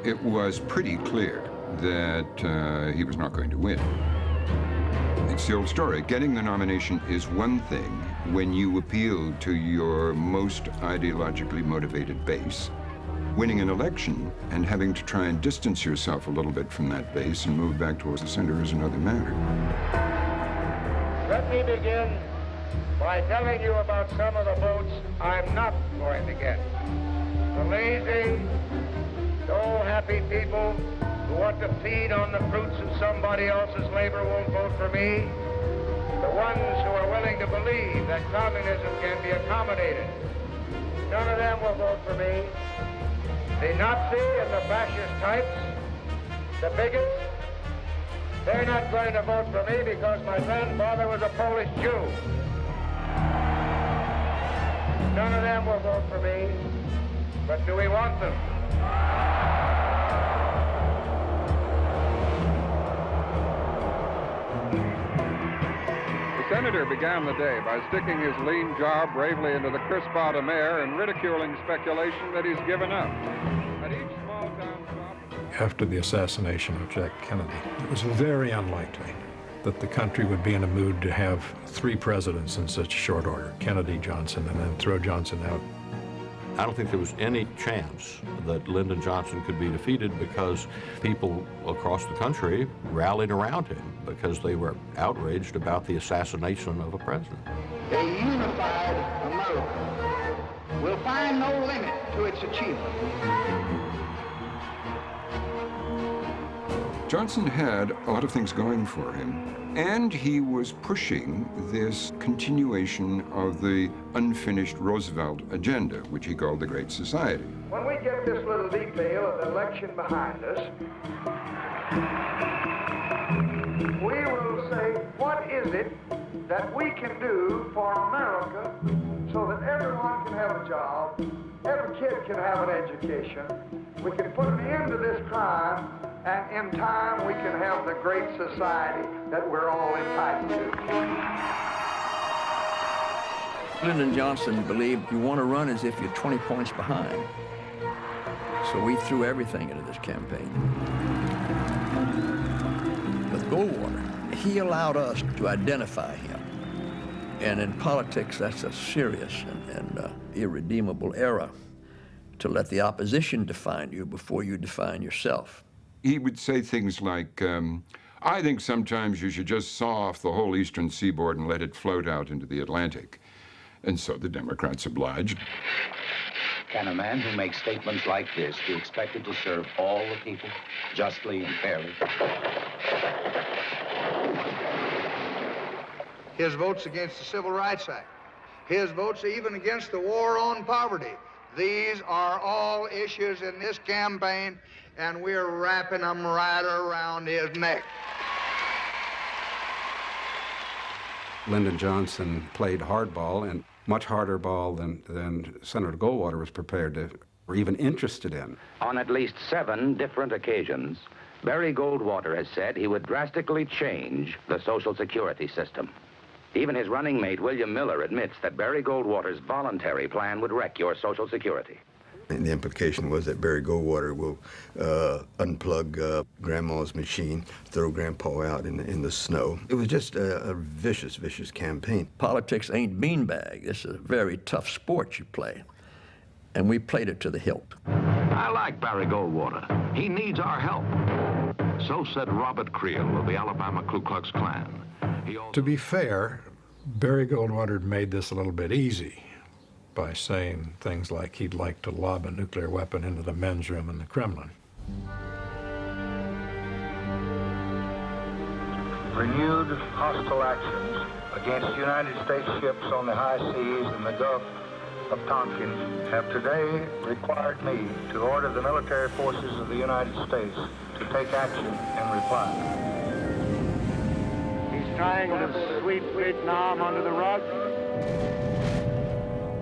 it was pretty clear that he was not going to win. It's the old story. Getting the nomination is one thing when you appeal to your most ideologically motivated base. Winning an election and having to try and distance yourself a little bit from that base and move back towards the center is another matter. Let me begin by telling you about some of the votes I'm not going to get. The lazy, dull, happy people who want to feed on the fruits of somebody else's labor won't vote for me. The ones who are willing to believe that communism can be accommodated, none of them will vote for me. The Nazi and the fascist types, the bigots, they're not going to vote for me because my grandfather was a Polish Jew. None of them will vote for me, but do we want them? The senator began the day by sticking his lean jaw bravely into the crisp autumn air and ridiculing speculation that he's given up. At each small town shop... After the assassination of Jack Kennedy, it was very unlikely that the country would be in a mood to have 3 presidents in such short order, Kennedy, Johnson, and then throw Johnson out. I don't think there was any chance that Lyndon Johnson could be defeated because people across the country rallied around him because they were outraged about the assassination of a president. A unified America will find no limit to its achievement. Johnson had a lot of things going for him, and he was pushing this continuation of the unfinished Roosevelt agenda, which he called the Great Society. When we get this little detail of the election behind us, we will say, what is it that we can do for America so that everyone can have a job, every kid can have an education, we can put an end to this crime, and in time we can have the great society that we're all entitled to. Lyndon Johnson believed you want to run as if you're 20 points behind. So we threw everything into this campaign. With Goldwater, he allowed us to identify him. And in politics, that's a serious and irredeemable error, to let the opposition define you before you define yourself. He would say things like, I think sometimes you should just saw off the whole eastern seaboard and let it float out into the Atlantic. And so the Democrats obliged. Can a man who makes statements like this be expected to serve all the people justly and fairly? His votes against the Civil Rights Act, his votes even against the war on poverty. These are all issues in this campaign, and we're wrapping them right around his neck. Lyndon Johnson played hardball, and much harder ball than Senator Goldwater was prepared to, or even interested in. On at least 7 different occasions, Barry Goldwater has said he would drastically change the Social Security system. Even his running mate, William Miller, admits that Barry Goldwater's voluntary plan would wreck your Social Security. And the implication was that Barry Goldwater will unplug Grandma's machine, throw Grandpa out in the snow. It was just a vicious, vicious campaign. Politics ain't beanbag. This is a very tough sport you play. And we played it to the hilt. I like Barry Goldwater. He needs our help. So said Robert Creel of the Alabama Ku Klux Klan. To be fair, Barry Goldwater made this a little bit easy by saying things like he'd like to lob a nuclear weapon into the men's room in the Kremlin. Renewed hostile actions against United States ships on the high seas in the Gulf of Tonkin have today required me to order the military forces of the United States to take action in reply. He's trying to sweep Vietnam under the rug.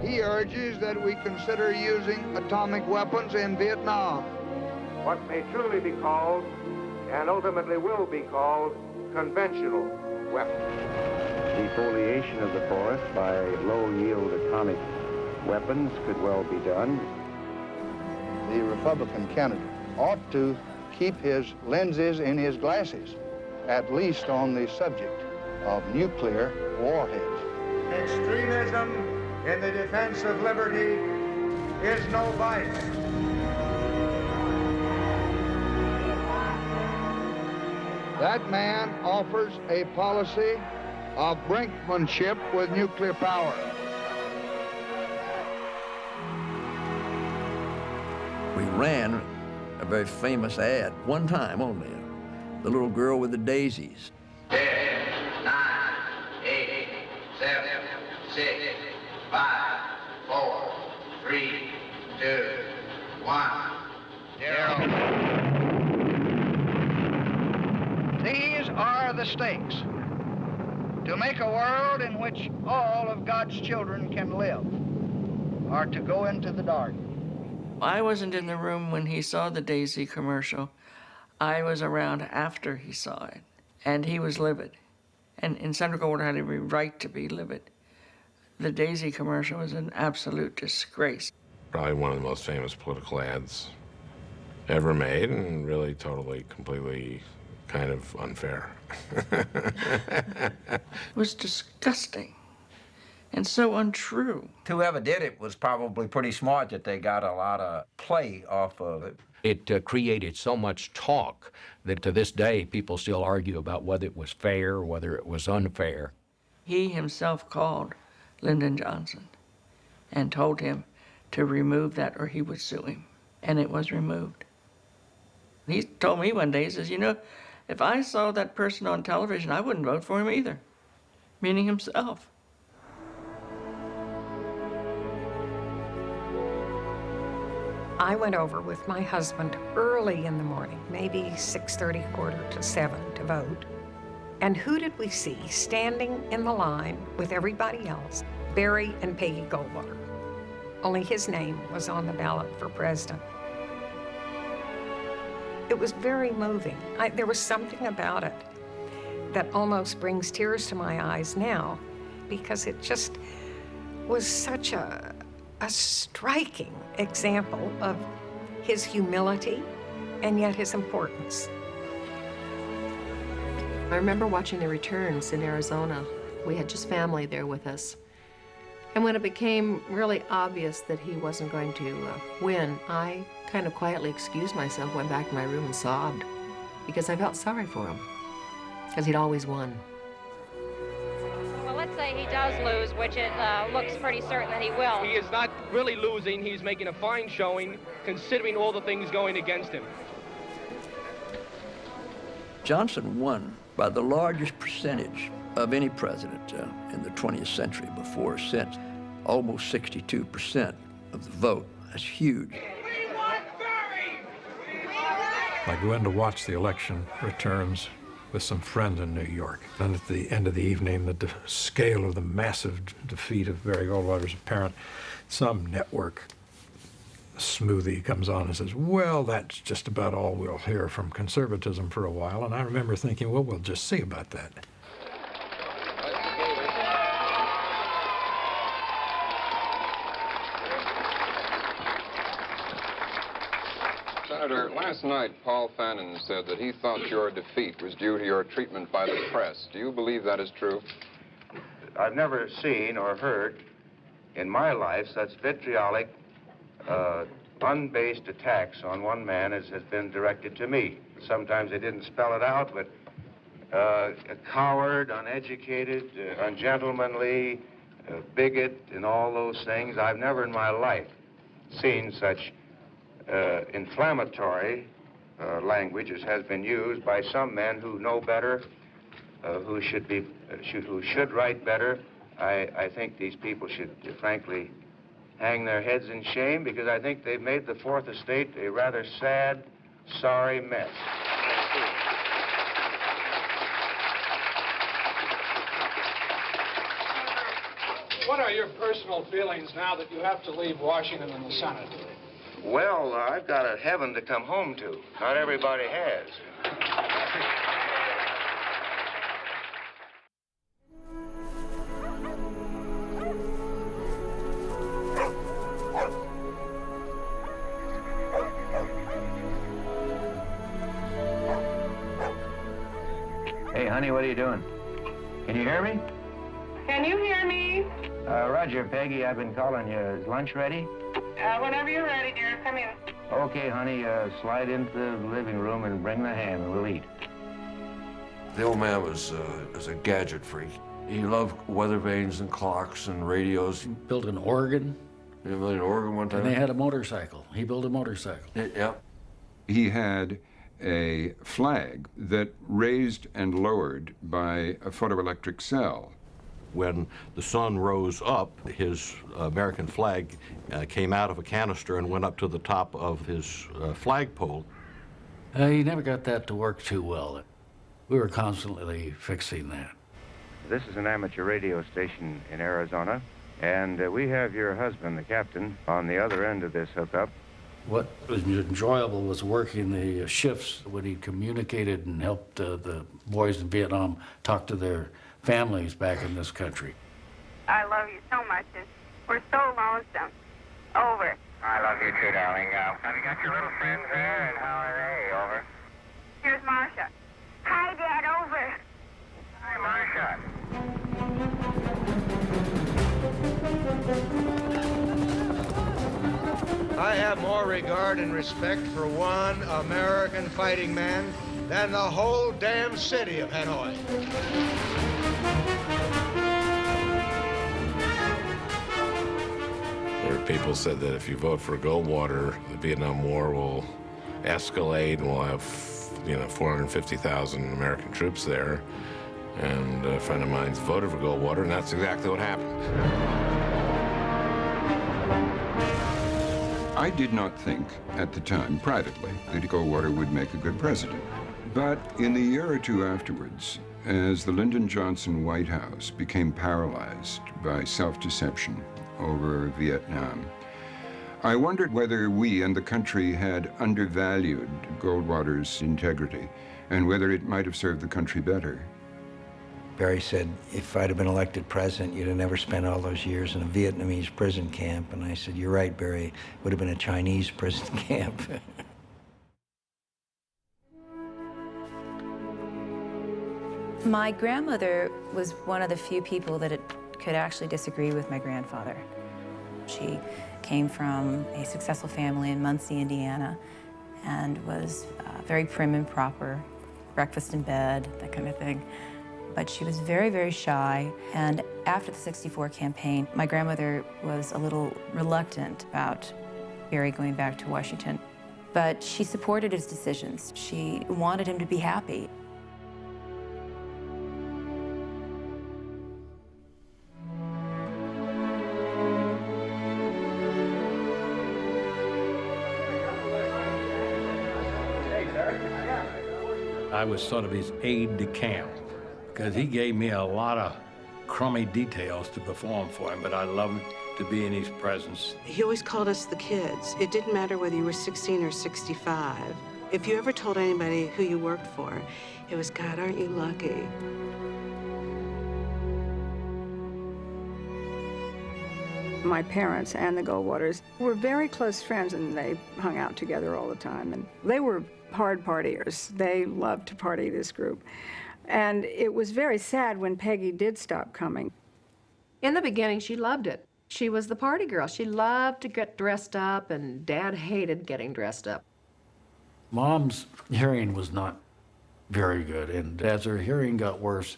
He urges that we consider using atomic weapons in Vietnam. What may truly be called, and ultimately will be called, conventional weapons. Defoliation of the forest by low-yield atomic weapons could well be done. The Republican candidate ought to keep his lenses in his glasses, at least on the subject of nuclear warheads. Extremism in the defense of liberty is no vice. That man offers a policy of brinkmanship with nuclear power. We ran a very famous ad, one time only, the little girl with the daisies. 10, 9, 8, 7, 6, 5, 4, 3, 2, 1, 0. These are the stakes. To make a world in which all of God's children can live, or to go into the dark. I wasn't in the room when he saw the Daisy commercial. I was around after he saw it, and he was livid. And Senator Goldwater had every right to be livid. The Daisy commercial was an absolute disgrace. Probably one of the most famous political ads ever made, and really totally, completely kind of unfair. It was disgusting and so untrue. Whoever did it was probably pretty smart that they got a lot of play off of it. It created so much talk that to this day people still argue about whether it was fair or whether it was unfair. He himself called Lyndon Johnson and told him to remove that or he would sue him, and it was removed. He told me one day, he says, you know, if I saw that person on television, I wouldn't vote for him either, meaning himself. I went over with my husband early in the morning, maybe 6:30, 6:45 to vote. And who did we see standing in the line with everybody else? Barry and Peggy Goldwater. Only his name was on the ballot for president. It was very moving. There was something about it that almost brings tears to my eyes now, because it just was such a striking example of his humility and yet his importance. I remember watching the returns in Arizona. We had just family there with us. And when it became really obvious that he wasn't going to win, I kind of quietly excused myself, went back to my room and sobbed, because I felt sorry for him, because he'd always won. Well, let's say he does lose, which it looks pretty certain that he will. He is not really losing. He's making a fine showing, considering all the things going against him. Johnson won by the largest percentage of any president in the 20th century, before or since, almost 62% of the vote. That's huge. I go in to watch the election returns with some friends in New York. And at the end of the evening, the scale of the massive defeat of Barry Goldwater is apparent. Some network smoothie comes on and says, well, that's just about all we'll hear from conservatism for a while. And I remember thinking, well, we'll just see about that. Senator, last night Paul Fannin said that he thought your defeat was due to your treatment by the press. Do you believe that is true? I've never seen or heard in my life such vitriolic, unbased attacks on one man as has been directed to me. Sometimes they didn't spell it out, but a coward, uneducated, ungentlemanly, bigot, and all those things. I've never in my life seen such inflammatory language as has been used by some men who know better, who should write better. I think these people should, frankly, hang their heads in shame, because I think they've made the Fourth Estate a rather sad, sorry mess. What are your personal feelings now that you have to leave Washington and the Senate? Well, I've got a heaven to come home to. Not everybody has. Hey, honey, what are you doing? Can you hear me? Can you hear me? Roger, Peggy, I've been calling you. Is lunch ready? Whenever you're ready, dear, come in. Okay, honey, slide into the living room and bring the ham and we'll eat. The old man was a gadget freak. He loved weather vanes and clocks and radios. He built an organ. He built an organ one time. And they had a motorcycle. He built a motorcycle. Yep. He had a flag that raised and lowered by a photoelectric cell. When the sun rose up, his American flag came out of a canister and went up to the top of his flagpole. He never got that to work too well. We were constantly fixing that. This is an amateur radio station in Arizona, and we have your husband, the captain, on the other end of this hookup. What was enjoyable was working the shifts when he communicated and helped the boys in Vietnam talk to their families back in this country. I love you so much, and we're so lonesome. Over. I love you too, darling. Have you got your little friends there, and how are they? Over. Here's Marcia. Hi, Dad. Over. Hi, Marcia. I have more regard and respect for one American fighting man than the whole damn city of Hanoi. There are people said that if you vote for Goldwater, the Vietnam War will escalate and we'll have, 450,000 American troops there. And a friend of mine's voted for Goldwater, and that's exactly what happened. I did not think at the time, privately, that Goldwater would make a good president. But in the year or two afterwards, as the Lyndon Johnson White House became paralyzed by self-deception over Vietnam, I wondered whether we and the country had undervalued Goldwater's integrity and whether it might have served the country better. Barry said, if I'd have been elected president, you'd have never spent all those years in a Vietnamese prison camp. And I said, you're right, Barry, it would have been a Chinese prison camp. My grandmother was one of the few people that could actually disagree with my grandfather. She came from a successful family in Muncie, Indiana, and was very prim and proper, breakfast in bed, that kind of thing. But she was very, very shy. And after the '64 campaign, my grandmother was a little reluctant about Barry going back to Washington. But she supported his decisions. She wanted him to be happy. I was sort of his aide-de-camp because he gave me a lot of crummy details to perform for him, but I loved to be in his presence. He always called us the kids. It didn't matter whether you were 16 or 65. If you ever told anybody who you worked for, it was, God, aren't you lucky? My parents and the Goldwaters were very close friends, and they hung out together all the time. And they were hard partiers. They loved to party, this group. And it was very sad when Peggy did stop coming. In the beginning, she loved it. She was the party girl. She loved to get dressed up, and Dad hated getting dressed up. Mom's hearing was not very good, and as her hearing got worse,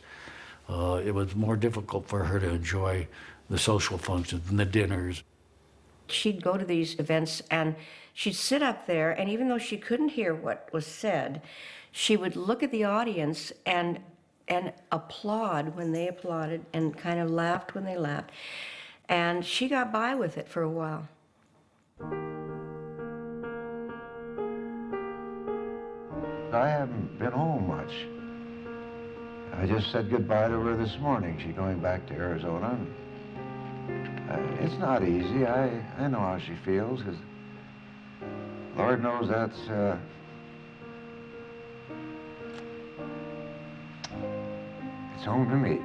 it was more difficult for her to enjoy the social functions and the dinners. She'd go to these events and she'd sit up there, and even though she couldn't hear what was said, she would look at the audience and applaud when they applauded and kind of laughed when they laughed. And she got by with it for a while. I haven't been home much. I just said goodbye to her this morning. She's going back to Arizona. It's not easy. I know how she feels, because Lord knows that's it's home to me.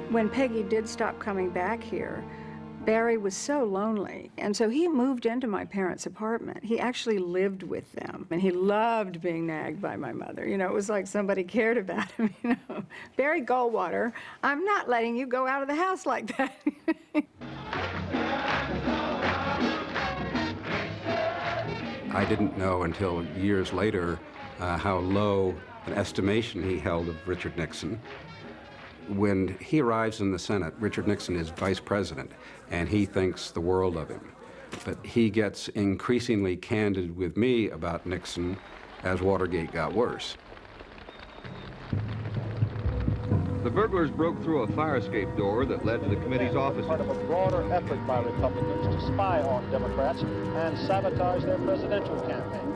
When Peggy did stop coming back here, Barry was so lonely, and so he moved into my parents' apartment. He actually lived with them, and he loved being nagged by my mother. You know, it was like somebody cared about him, you know. Barry Goldwater, I'm not letting you go out of the house like that. I didn't know until years later how low an estimation he held of Richard Nixon. When he arrives in the Senate, Richard Nixon is vice president, and he thinks the world of him. But he gets increasingly candid with me about Nixon as Watergate got worse. The burglars broke through a fire escape door that led to the committee's offices. Part of a broader effort by Republicans to spy on Democrats and sabotage their presidential campaign.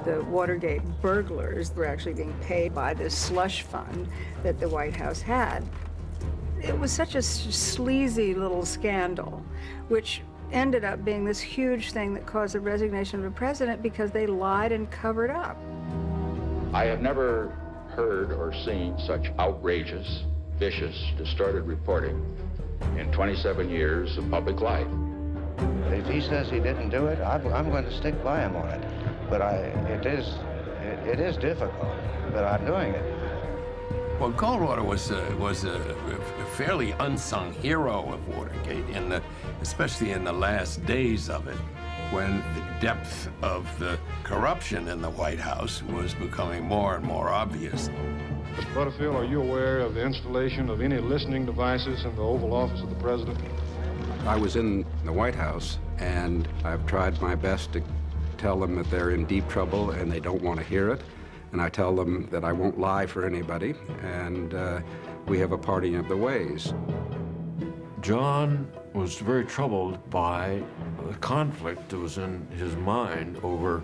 The Watergate burglars were actually being paid by this slush fund that the White House had. It was such a sleazy little scandal, which ended up being this huge thing that caused the resignation of the president because they lied and covered up. I have never heard or seen such outrageous, vicious, distorted reporting in 27 years of public life. If he says he didn't do it, I'm going to stick by him on it. But it is difficult, but I'm doing it. Well, Goldwater was a fairly unsung hero of Watergate, especially in the last days of it, when the depth of the corruption in the White House was becoming more and more obvious. Mr. Butterfield, are you aware of the installation of any listening devices in the Oval Office of the President? I was in the White House, and I've tried my best to tell them that they're in deep trouble and they don't want to hear it. And I tell them that I won't lie for anybody, and we have a parting of the ways. John was very troubled by the conflict that was in his mind over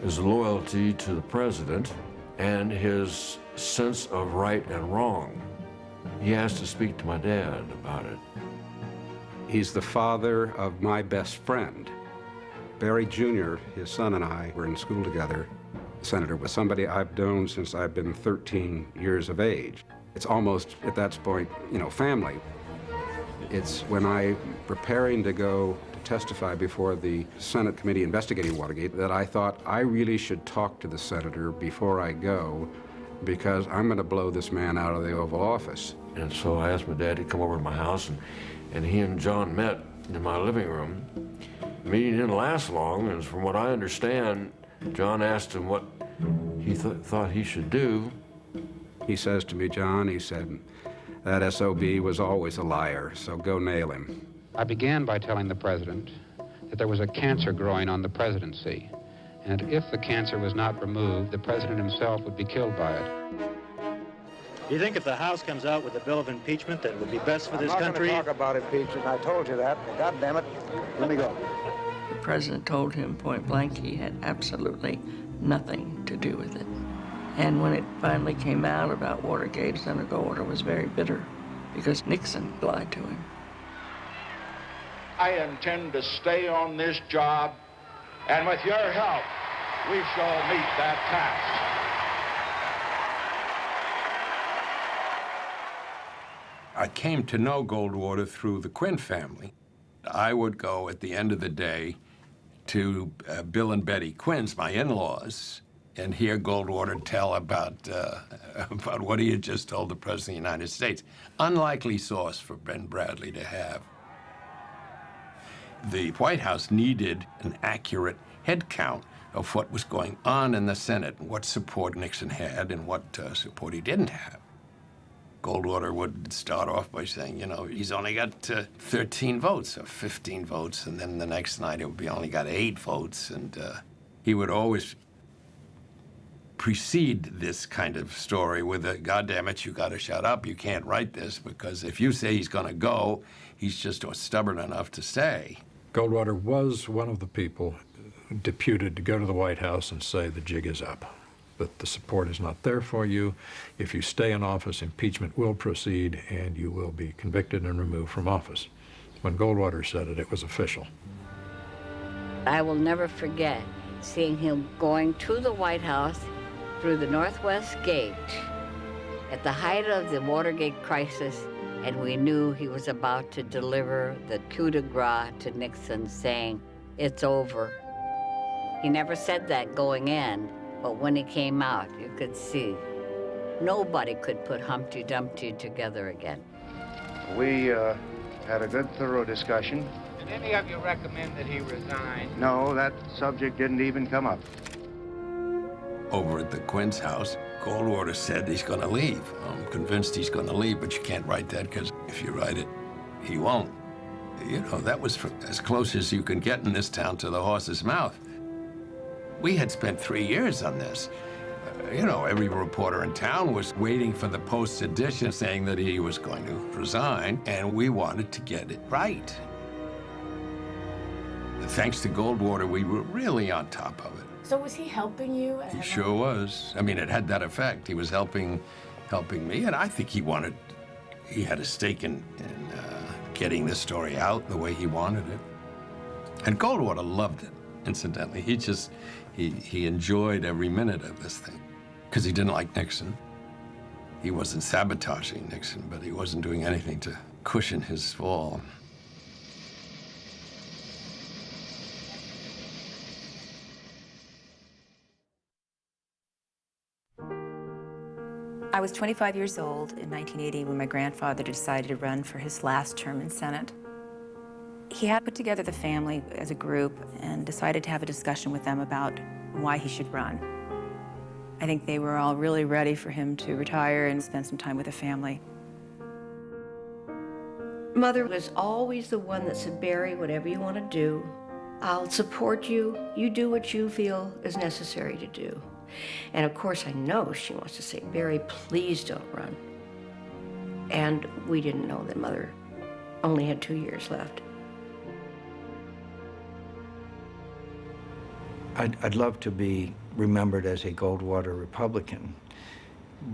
his loyalty to the president and his sense of right and wrong. He asked to speak to my dad about it. He's the father of my best friend. Barry Jr., his son, and I were in school together. The senator was somebody I've known since I've been 13 years of age. It's almost, at that point, you know, family. It's when I'm preparing to go to testify before the Senate committee investigating Watergate that I thought I really should talk to the senator before I go, because I'm going to blow this man out of the Oval Office. And so I asked my dad to come over to my house, and he and John met in my living room. The meeting didn't last long, and from what I understand, John asked him what he thought he should do. He says to me, John, he said, that SOB was always a liar, so go nail him. I began by telling the president that there was a cancer growing on the presidency, and if the cancer was not removed, the president himself would be killed by it. Do you think if the House comes out with a bill of impeachment that it would be best for this country? I'm not going to talk about impeachment. I told you that. God damn it. Let me go. The president told him point blank he had absolutely nothing to do with it. And when it finally came out about Watergate, Senator Goldwater was very bitter because Nixon lied to him. I intend to stay on this job, and with your help, we shall meet that task. I came to know Goldwater through the Quinn family. I would go at the end of the day to Bill and Betty Quinn's, my in-laws, and hear Goldwater tell about what he had just told the President of the United States. Unlikely source for Ben Bradley to have. The White House needed an accurate head count of what was going on in the Senate, what support Nixon had and what support he didn't have. Goldwater would start off by saying, you know, he's only got 13 votes or 15 votes, and then the next night it would be only got 8 votes, and he would always precede this kind of story with a, God damn it, you got to shut up, you can't write this, because if you say he's going to go, he's just stubborn enough to stay. Goldwater was one of the people deputed to go to the White House and say the jig is up, that the support is not there for you. If you stay in office, impeachment will proceed and you will be convicted and removed from office. When Goldwater said it, it was official. I will never forget seeing him going to the White House through the Northwest Gate at the height of the Watergate crisis And we knew he was about to deliver the coup de grace to Nixon, saying, "It's over." He never said that going in, but when he came out, you could see nobody could put Humpty Dumpty together again. We had a good, thorough discussion. Did any of you recommend that he resign? No, that subject didn't even come up. Over at the Quinn's house, Goldwater said he's going to leave. I'm convinced he's going to leave, but you can't write that because if you write it, he won't. You know, that was as close as you can get in this town to the horse's mouth. We had spent 3 years on this. You know, every reporter in town was waiting for the Post's edition saying that he was going to resign, and we wanted to get it right. Thanks to Goldwater, we were really on top of it. So was he helping you? He sure was. I mean, it had that effect. He was helping me, and I think he had a stake in getting this story out the way he wanted it. And Goldwater loved it, incidentally. He enjoyed every minute of this thing because he didn't like Nixon. He wasn't sabotaging Nixon, but he wasn't doing anything to cushion his fall. I was 25 years old in 1980 when my grandfather decided to run for his last term in Senate. He had put together the family as a group and decided to have a discussion with them about why he should run. I think they were all really ready for him to retire and spend some time with the family. Mother was always the one that said, "Barry, whatever you want to do, I'll support you. You do what you feel is necessary to do." And of course, I know she wants to say, "Barry, please don't run." And we didn't know that Mother only had 2 years left. I'd love to be remembered as a Goldwater Republican,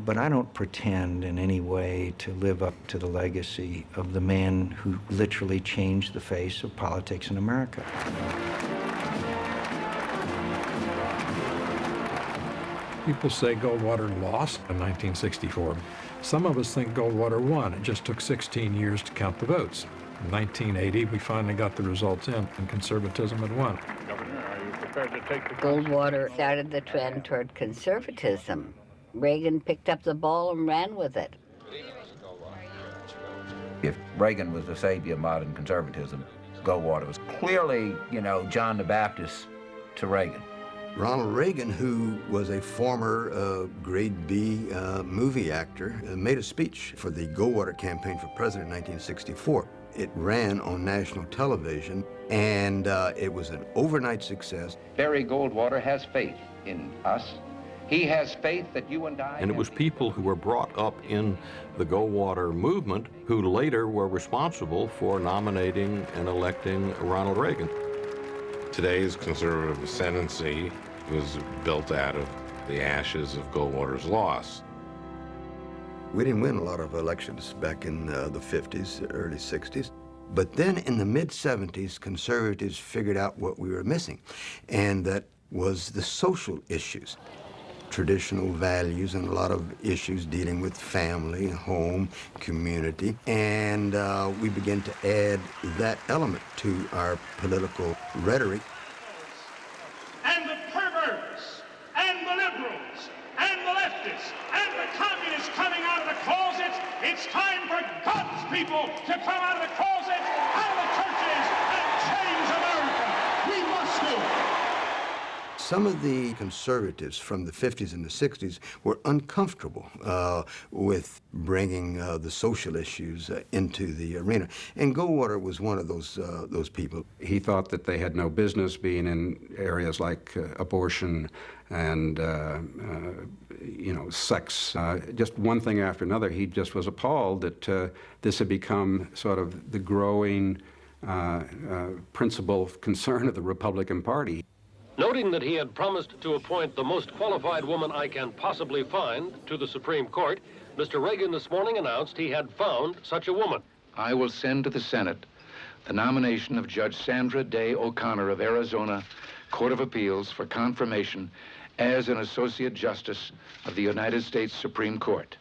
but I don't pretend in any way to live up to the legacy of the man who literally changed the face of politics in America. People say Goldwater lost in 1964. Some of us think Goldwater won. It just took 16 years to count the votes. In 1980, we finally got the results in, and conservatism had won. Governor, are you prepared to take the... Goldwater started the trend toward conservatism. Reagan picked up the ball and ran with it. If Reagan was the savior of modern conservatism, Goldwater was clearly, John the Baptist to Reagan. Ronald Reagan, who was a former grade B movie actor, made a speech for the Goldwater campaign for president in 1964. It ran on national television, and it was an overnight success. Barry Goldwater has faith in us. He has faith that you and I... And it was people who were brought up in the Goldwater movement who later were responsible for nominating and electing Ronald Reagan. Today's conservative ascendancy was built out of the ashes of Goldwater's loss. We didn't win a lot of elections back in the 50s, early 60s. But then in the mid-70s, conservatives figured out what we were missing, and that was the social issues. Traditional values and a lot of issues dealing with family, home, community. And we began to add that element to our political rhetoric. And the perverts, and the liberals, and the leftists, and the communists coming out of the closets, it's time for God's people to come out of the closets, out of the churches, and change America. We must do it. Some of the conservatives from the 50s and the 60s were uncomfortable with bringing the social issues into the arena. And Goldwater was one of those people. He thought that they had no business being in areas like abortion and, sex. Just one thing after another. He just was appalled that this had become sort of the growing principal concern of the Republican Party. Noting that he had promised to appoint the most qualified woman I can possibly find to the Supreme Court, Mr. Reagan this morning announced he had found such a woman. I will send to the Senate the nomination of Judge Sandra Day O'Connor of Arizona Court of Appeals for confirmation as an Associate Justice of the United States Supreme Court.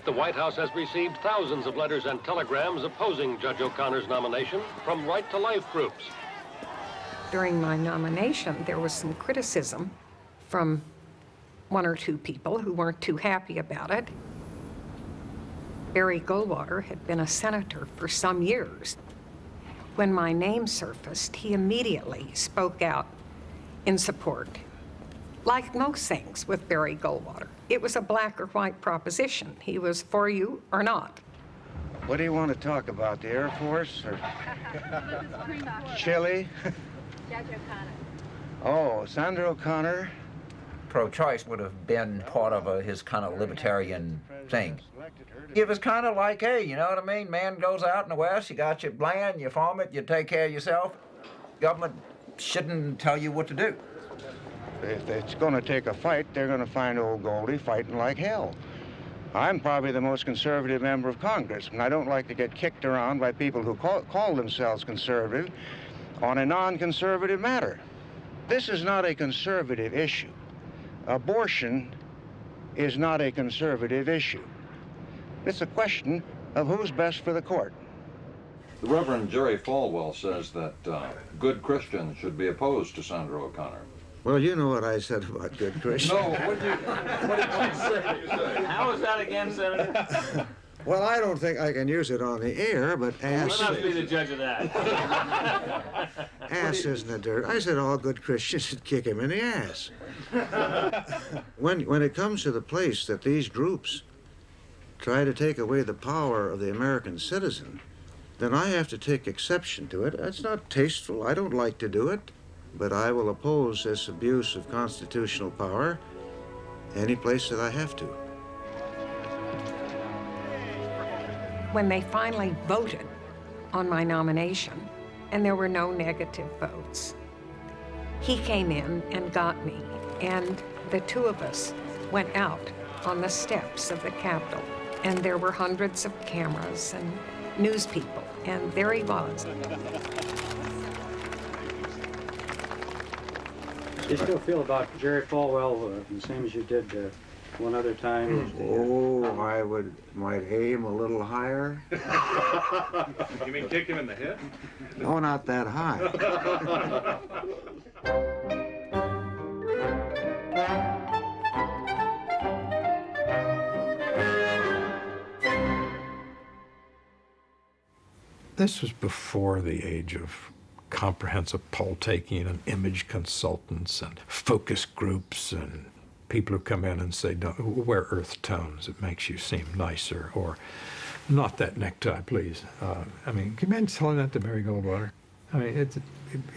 The White House has received thousands of letters and telegrams opposing Judge O'Connor's nomination from right-to-life groups. During my nomination, there was some criticism from one or two people who weren't too happy about it. Barry Goldwater had been a senator for some years. When my name surfaced, he immediately spoke out in support. Like most things with Barry Goldwater, it was a black or white proposition. He was for you or not. What do you want to talk about, the Air Force or Chile? Judge O'Connor. Oh, Sandra O'Connor. Pro-choice would have been part of his kind of libertarian thing. It was kind of like, hey, you know what I mean? Man goes out in the West, you got your land, you farm it, you take care of yourself. Government shouldn't tell you what to do. If it's going to take a fight, they're going to find old Goldie fighting like hell. I'm probably the most conservative member of Congress, and I don't like to get kicked around by people who call themselves conservative on a non-conservative matter. This is not a conservative issue. Abortion is not a conservative issue. It's a question of who's best for the court. The Reverend Jerry Falwell says that good Christians should be opposed to Sandra O'Connor. Well, you know what I said about good Christians. No, what did you say? How was that again, Senator? Well, I don't think I can use it on the air, but ass... Let us be the judge of that. Ass isn't a dirt. I said all good Christians should kick him in the ass. When it comes to the place that these groups try to take away the power of the American citizen, then I have to take exception to it. That's not tasteful. I don't like to do it. But I will oppose this abuse of constitutional power any place that I have to. When they finally voted on my nomination, and there were no negative votes, he came in and got me, and the two of us went out on the steps of the Capitol, and there were hundreds of cameras and news people, and there he was. You still feel about Jerry Falwell the same as you did one other time? Oh, I might aim a little higher. You mean kick him in the head? No, not that high. This was before the age of comprehensive poll taking and image consultants and focus groups and people who come in and say, don't wear earth tones, it makes you seem nicer, or not that necktie, please. I mean, can you imagine telling that to Barry Goldwater? I mean,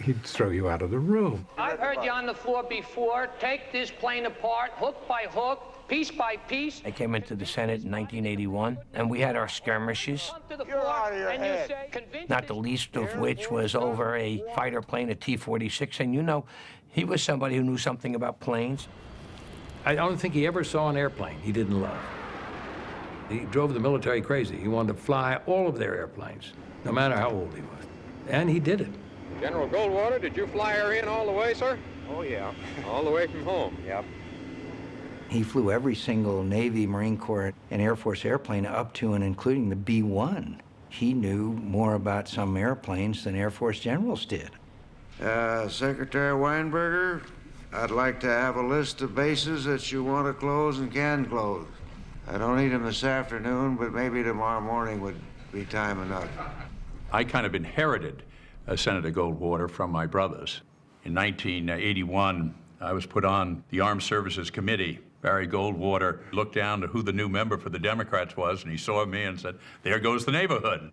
he'd throw you out of the room. I've heard you on the floor before. Take this plane apart, hook by hook, piece by piece. I came into the Senate in 1981, and we had our skirmishes, You're out of your head. not the least of which was over a fighter plane, a T-46, and you know, he was somebody who knew something about planes. I don't think he ever saw an airplane he didn't love. He drove the military crazy. He wanted to fly all of their airplanes, no matter how old he was. And he did it. General Goldwater, did you fly her in all the way, sir? Oh, yeah. All the way from home? Yep. He flew every single Navy, Marine Corps, and Air Force airplane up to and including the B-1. He knew more about some airplanes than Air Force generals did. Secretary Weinberger, I'd like to have a list of bases that you want to close and can close. I don't need them this afternoon, but maybe tomorrow morning would be time enough. I kind of inherited Senator Goldwater from my brothers. In 1981, I was put on the Armed Services Committee. Barry Goldwater looked down to who the new member for the Democrats was, and he saw me and said, there goes the neighborhood.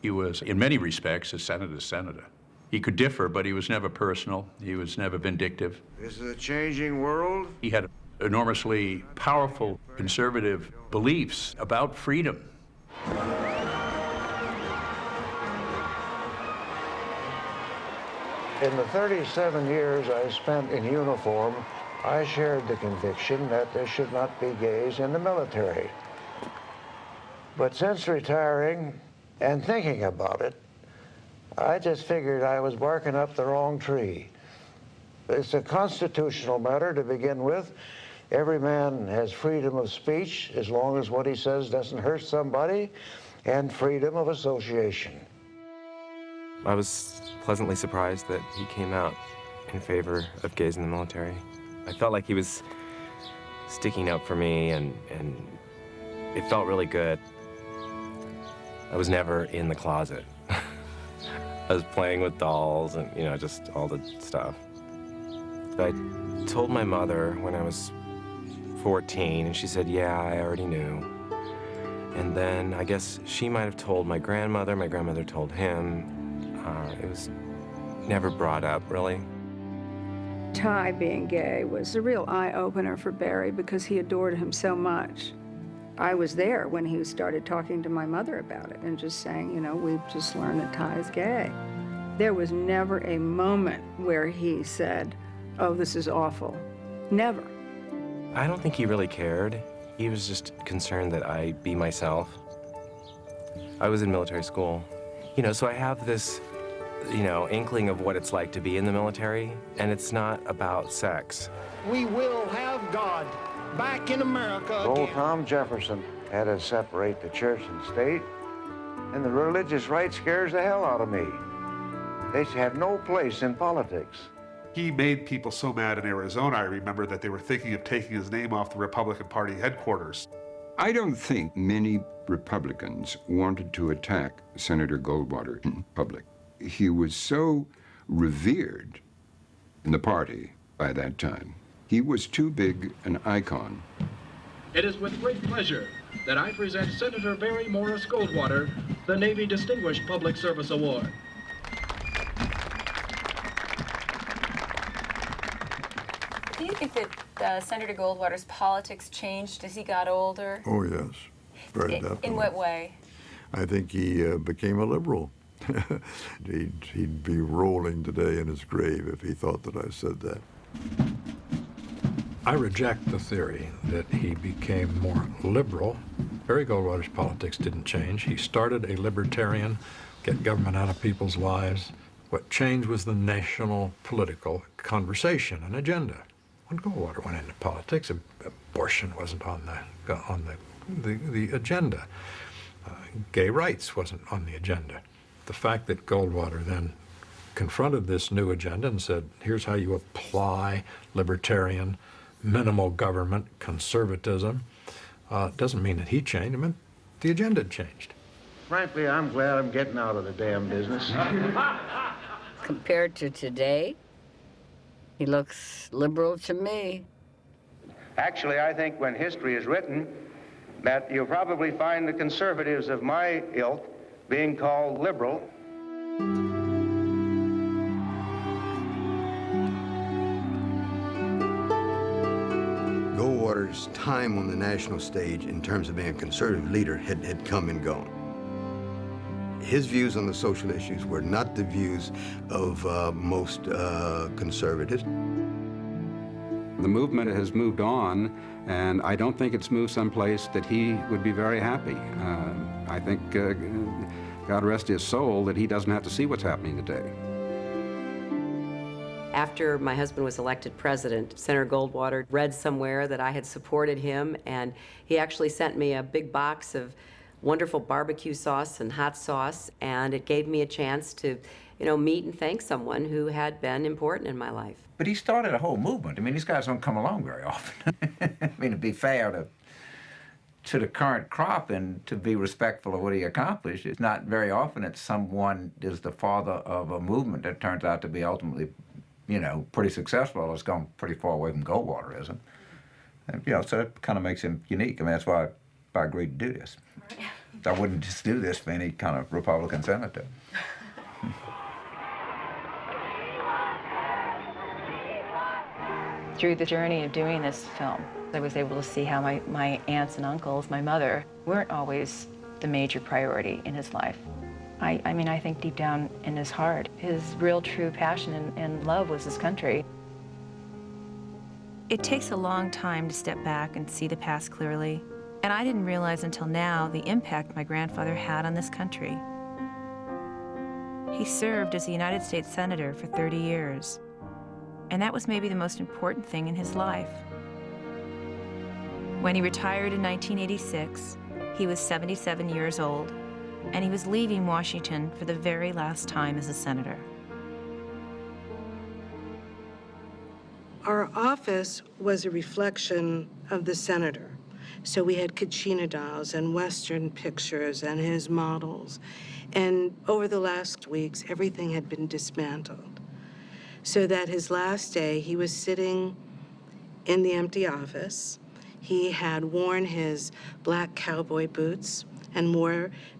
He was, in many respects, a senator's senator. He could differ, but he was never personal. He was never vindictive. This is a changing world. He had enormously powerful conservative beliefs about freedom. In the 37 years I spent in uniform, I shared the conviction that there should not be gays in the military. But since retiring and thinking about it, I just figured I was barking up the wrong tree. It's a constitutional matter to begin with, Every man has freedom of speech as long as what he says doesn't hurt somebody, and freedom of association. I was pleasantly surprised that he came out in favor of gays in the military. I felt like he was sticking up for me, and it felt really good. I was never in the closet. I was playing with dolls and, you know, just all the stuff. I told my mother when I was 14, and she said, yeah, I already knew. And then I guess she might have told my grandmother told him. It was never brought up, really. Ty being gay was a real eye-opener for Barry because he adored him so much. I was there when he started talking to my mother about it and just saying, you know, we've just learned that Ty is gay. There was never a moment where he said, oh, this is awful. Never. I don't think he really cared. He was just concerned that I be myself. I was in military school, you know, so I have this, you know, inkling of what it's like to be in the military, and it's not about sex. We will have God back in America Old again. Tom Jefferson had to separate the church and state, and the religious right scares the hell out of me. They have no place in politics. He made people so mad in Arizona, I remember, that they were thinking of taking his name off the Republican Party headquarters. I don't think many Republicans wanted to attack Senator Goldwater in public. He was so revered in the party by that time. He was too big an icon. It is with great pleasure that I present Senator Barry Morris Goldwater the Navy Distinguished Public Service Award. Do you think that Senator Goldwater's politics changed as he got older? Oh, yes, very definitely. In what way? I think he became a liberal. He'd be rolling today in his grave if he thought that I said that. I reject the theory that he became more liberal. Barry Goldwater's politics didn't change. He started a libertarian, get government out of people's lives. What changed was the national political conversation and agenda. When Goldwater went into politics, abortion wasn't on the agenda. Gay rights wasn't on the agenda. The fact that Goldwater then confronted this new agenda and said, here's how you apply libertarian, minimal government, conservatism, doesn't mean that he changed. It meant the agenda had changed. Frankly, I'm glad I'm getting out of the damn business. Compared to today, he looks liberal to me. Actually, I think when history is written, that you'll probably find the conservatives of my ilk being called liberal. Goldwater's time on the national stage in terms of being a conservative leader had come and gone. His views on the social issues were not the views of most conservatives. The movement has moved on, and I don't think it's moved someplace that he would be very happy. I think, God rest his soul, that he doesn't have to see what's happening today. After my husband was elected president, Senator Goldwater read somewhere that I had supported him, and he actually sent me a big box of wonderful barbecue sauce and hot sauce, and it gave me a chance to, you know, meet and thank someone who had been important in my life. But he started a whole movement. I mean, these guys don't come along very often. I mean, to be fair to the current crop and to be respectful of what he accomplished, it's not very often that someone is the father of a movement that turns out to be ultimately, you know, pretty successful. It's gone pretty far away from Goldwater, isn't it? And, you know, so it kind of makes him unique. I mean, that's why I agreed to do this. I wouldn't just do this for any kind of Republican senator. Through the journey of doing this film, I was able to see how my aunts and uncles, my mother, weren't always the major priority in his life. I mean, I think deep down in his heart, his real true passion and love was his country. It takes a long time to step back and see the past clearly, and I didn't realize until now the impact my grandfather had on this country. He served as a United States Senator for 30 years, and that was maybe the most important thing in his life. When he retired in 1986, he was 77 years old, and he was leaving Washington for the very last time as a senator. Our office was a reflection of the senator. So we had Kachina dolls and Western pictures and his models. And over the last weeks, everything had been dismantled. So that his last day, he was sitting in the empty office. He had worn his black cowboy boots and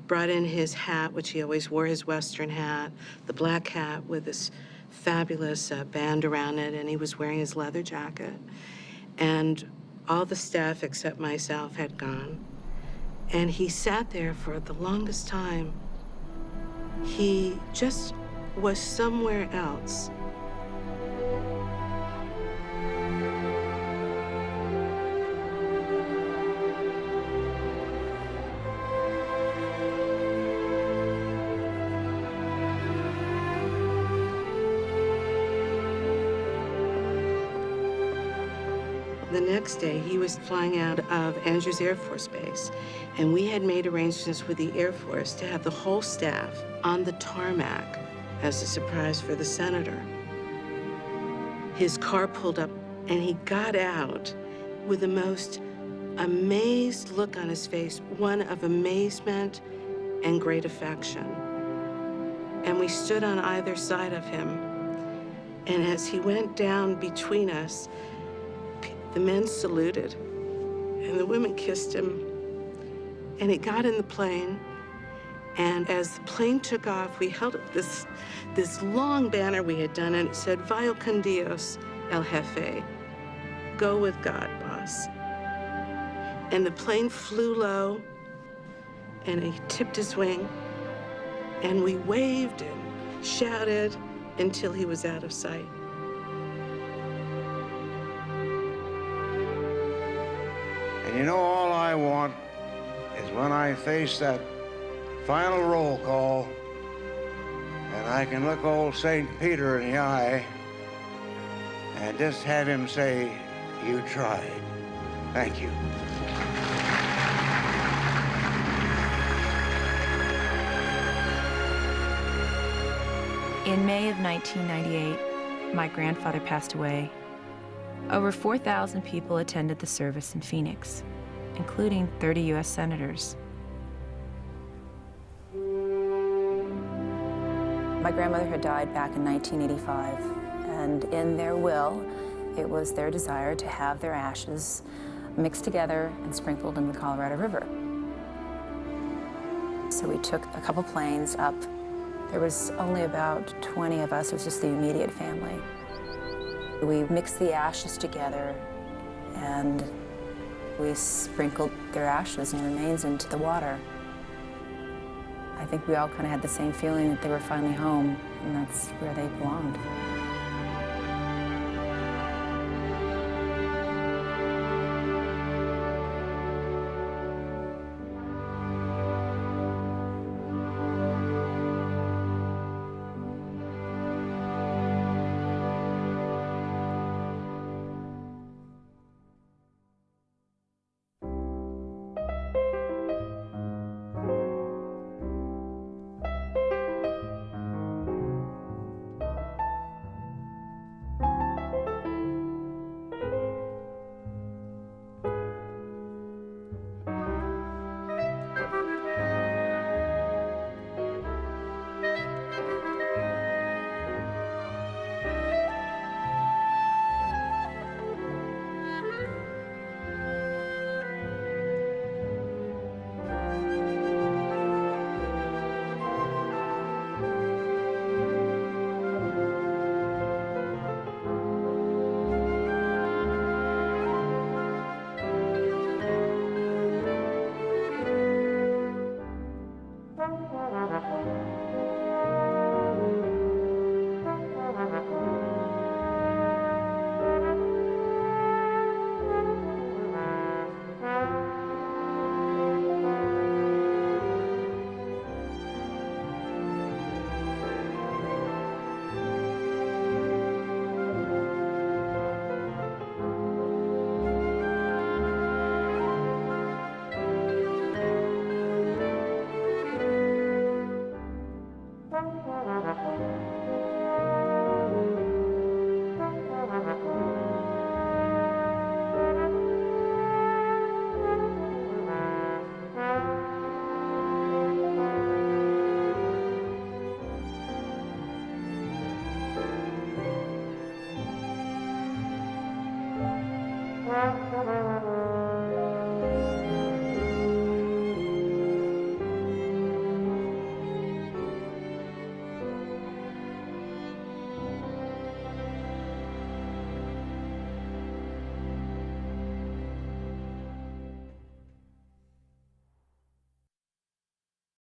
brought in his hat, which he always wore, his Western hat, the black hat with this fabulous band around it, and he was wearing his leather jacket. And all the staff except myself had gone. And he sat there for the longest time. He just was somewhere else. The next day, he was flying out of Andrews Air Force Base, and we had made arrangements with the Air Force to have the whole staff on the tarmac as a surprise for the senator. His car pulled up, and he got out with the most amazed look on his face, one of amazement and great affection. And we stood on either side of him, and as he went down between us, the men saluted, and the women kissed him, and he got in the plane, and as the plane took off, we held up this long banner we had done, and it said, "Vaya con Dios, el jefe." Go with God, boss. And the plane flew low, and he tipped his wing, and we waved and shouted until he was out of sight. And you know, all I want is when I face that final roll call and I can look old St. Peter in the eye and just have him say, "You tried. Thank you." In May of 1998, my grandfather passed away. Over 4,000 people attended the service in Phoenix, including 30 U.S. senators. My grandmother had died back in 1985, and in their will, it was their desire to have their ashes mixed together and sprinkled in the Colorado River. So we took a couple planes up. There was only about 20 of us. It was just the immediate family. We mixed the ashes together, and we sprinkled their ashes and remains into the water. I think we all kind of had the same feeling that they were finally home, and that's where they belonged.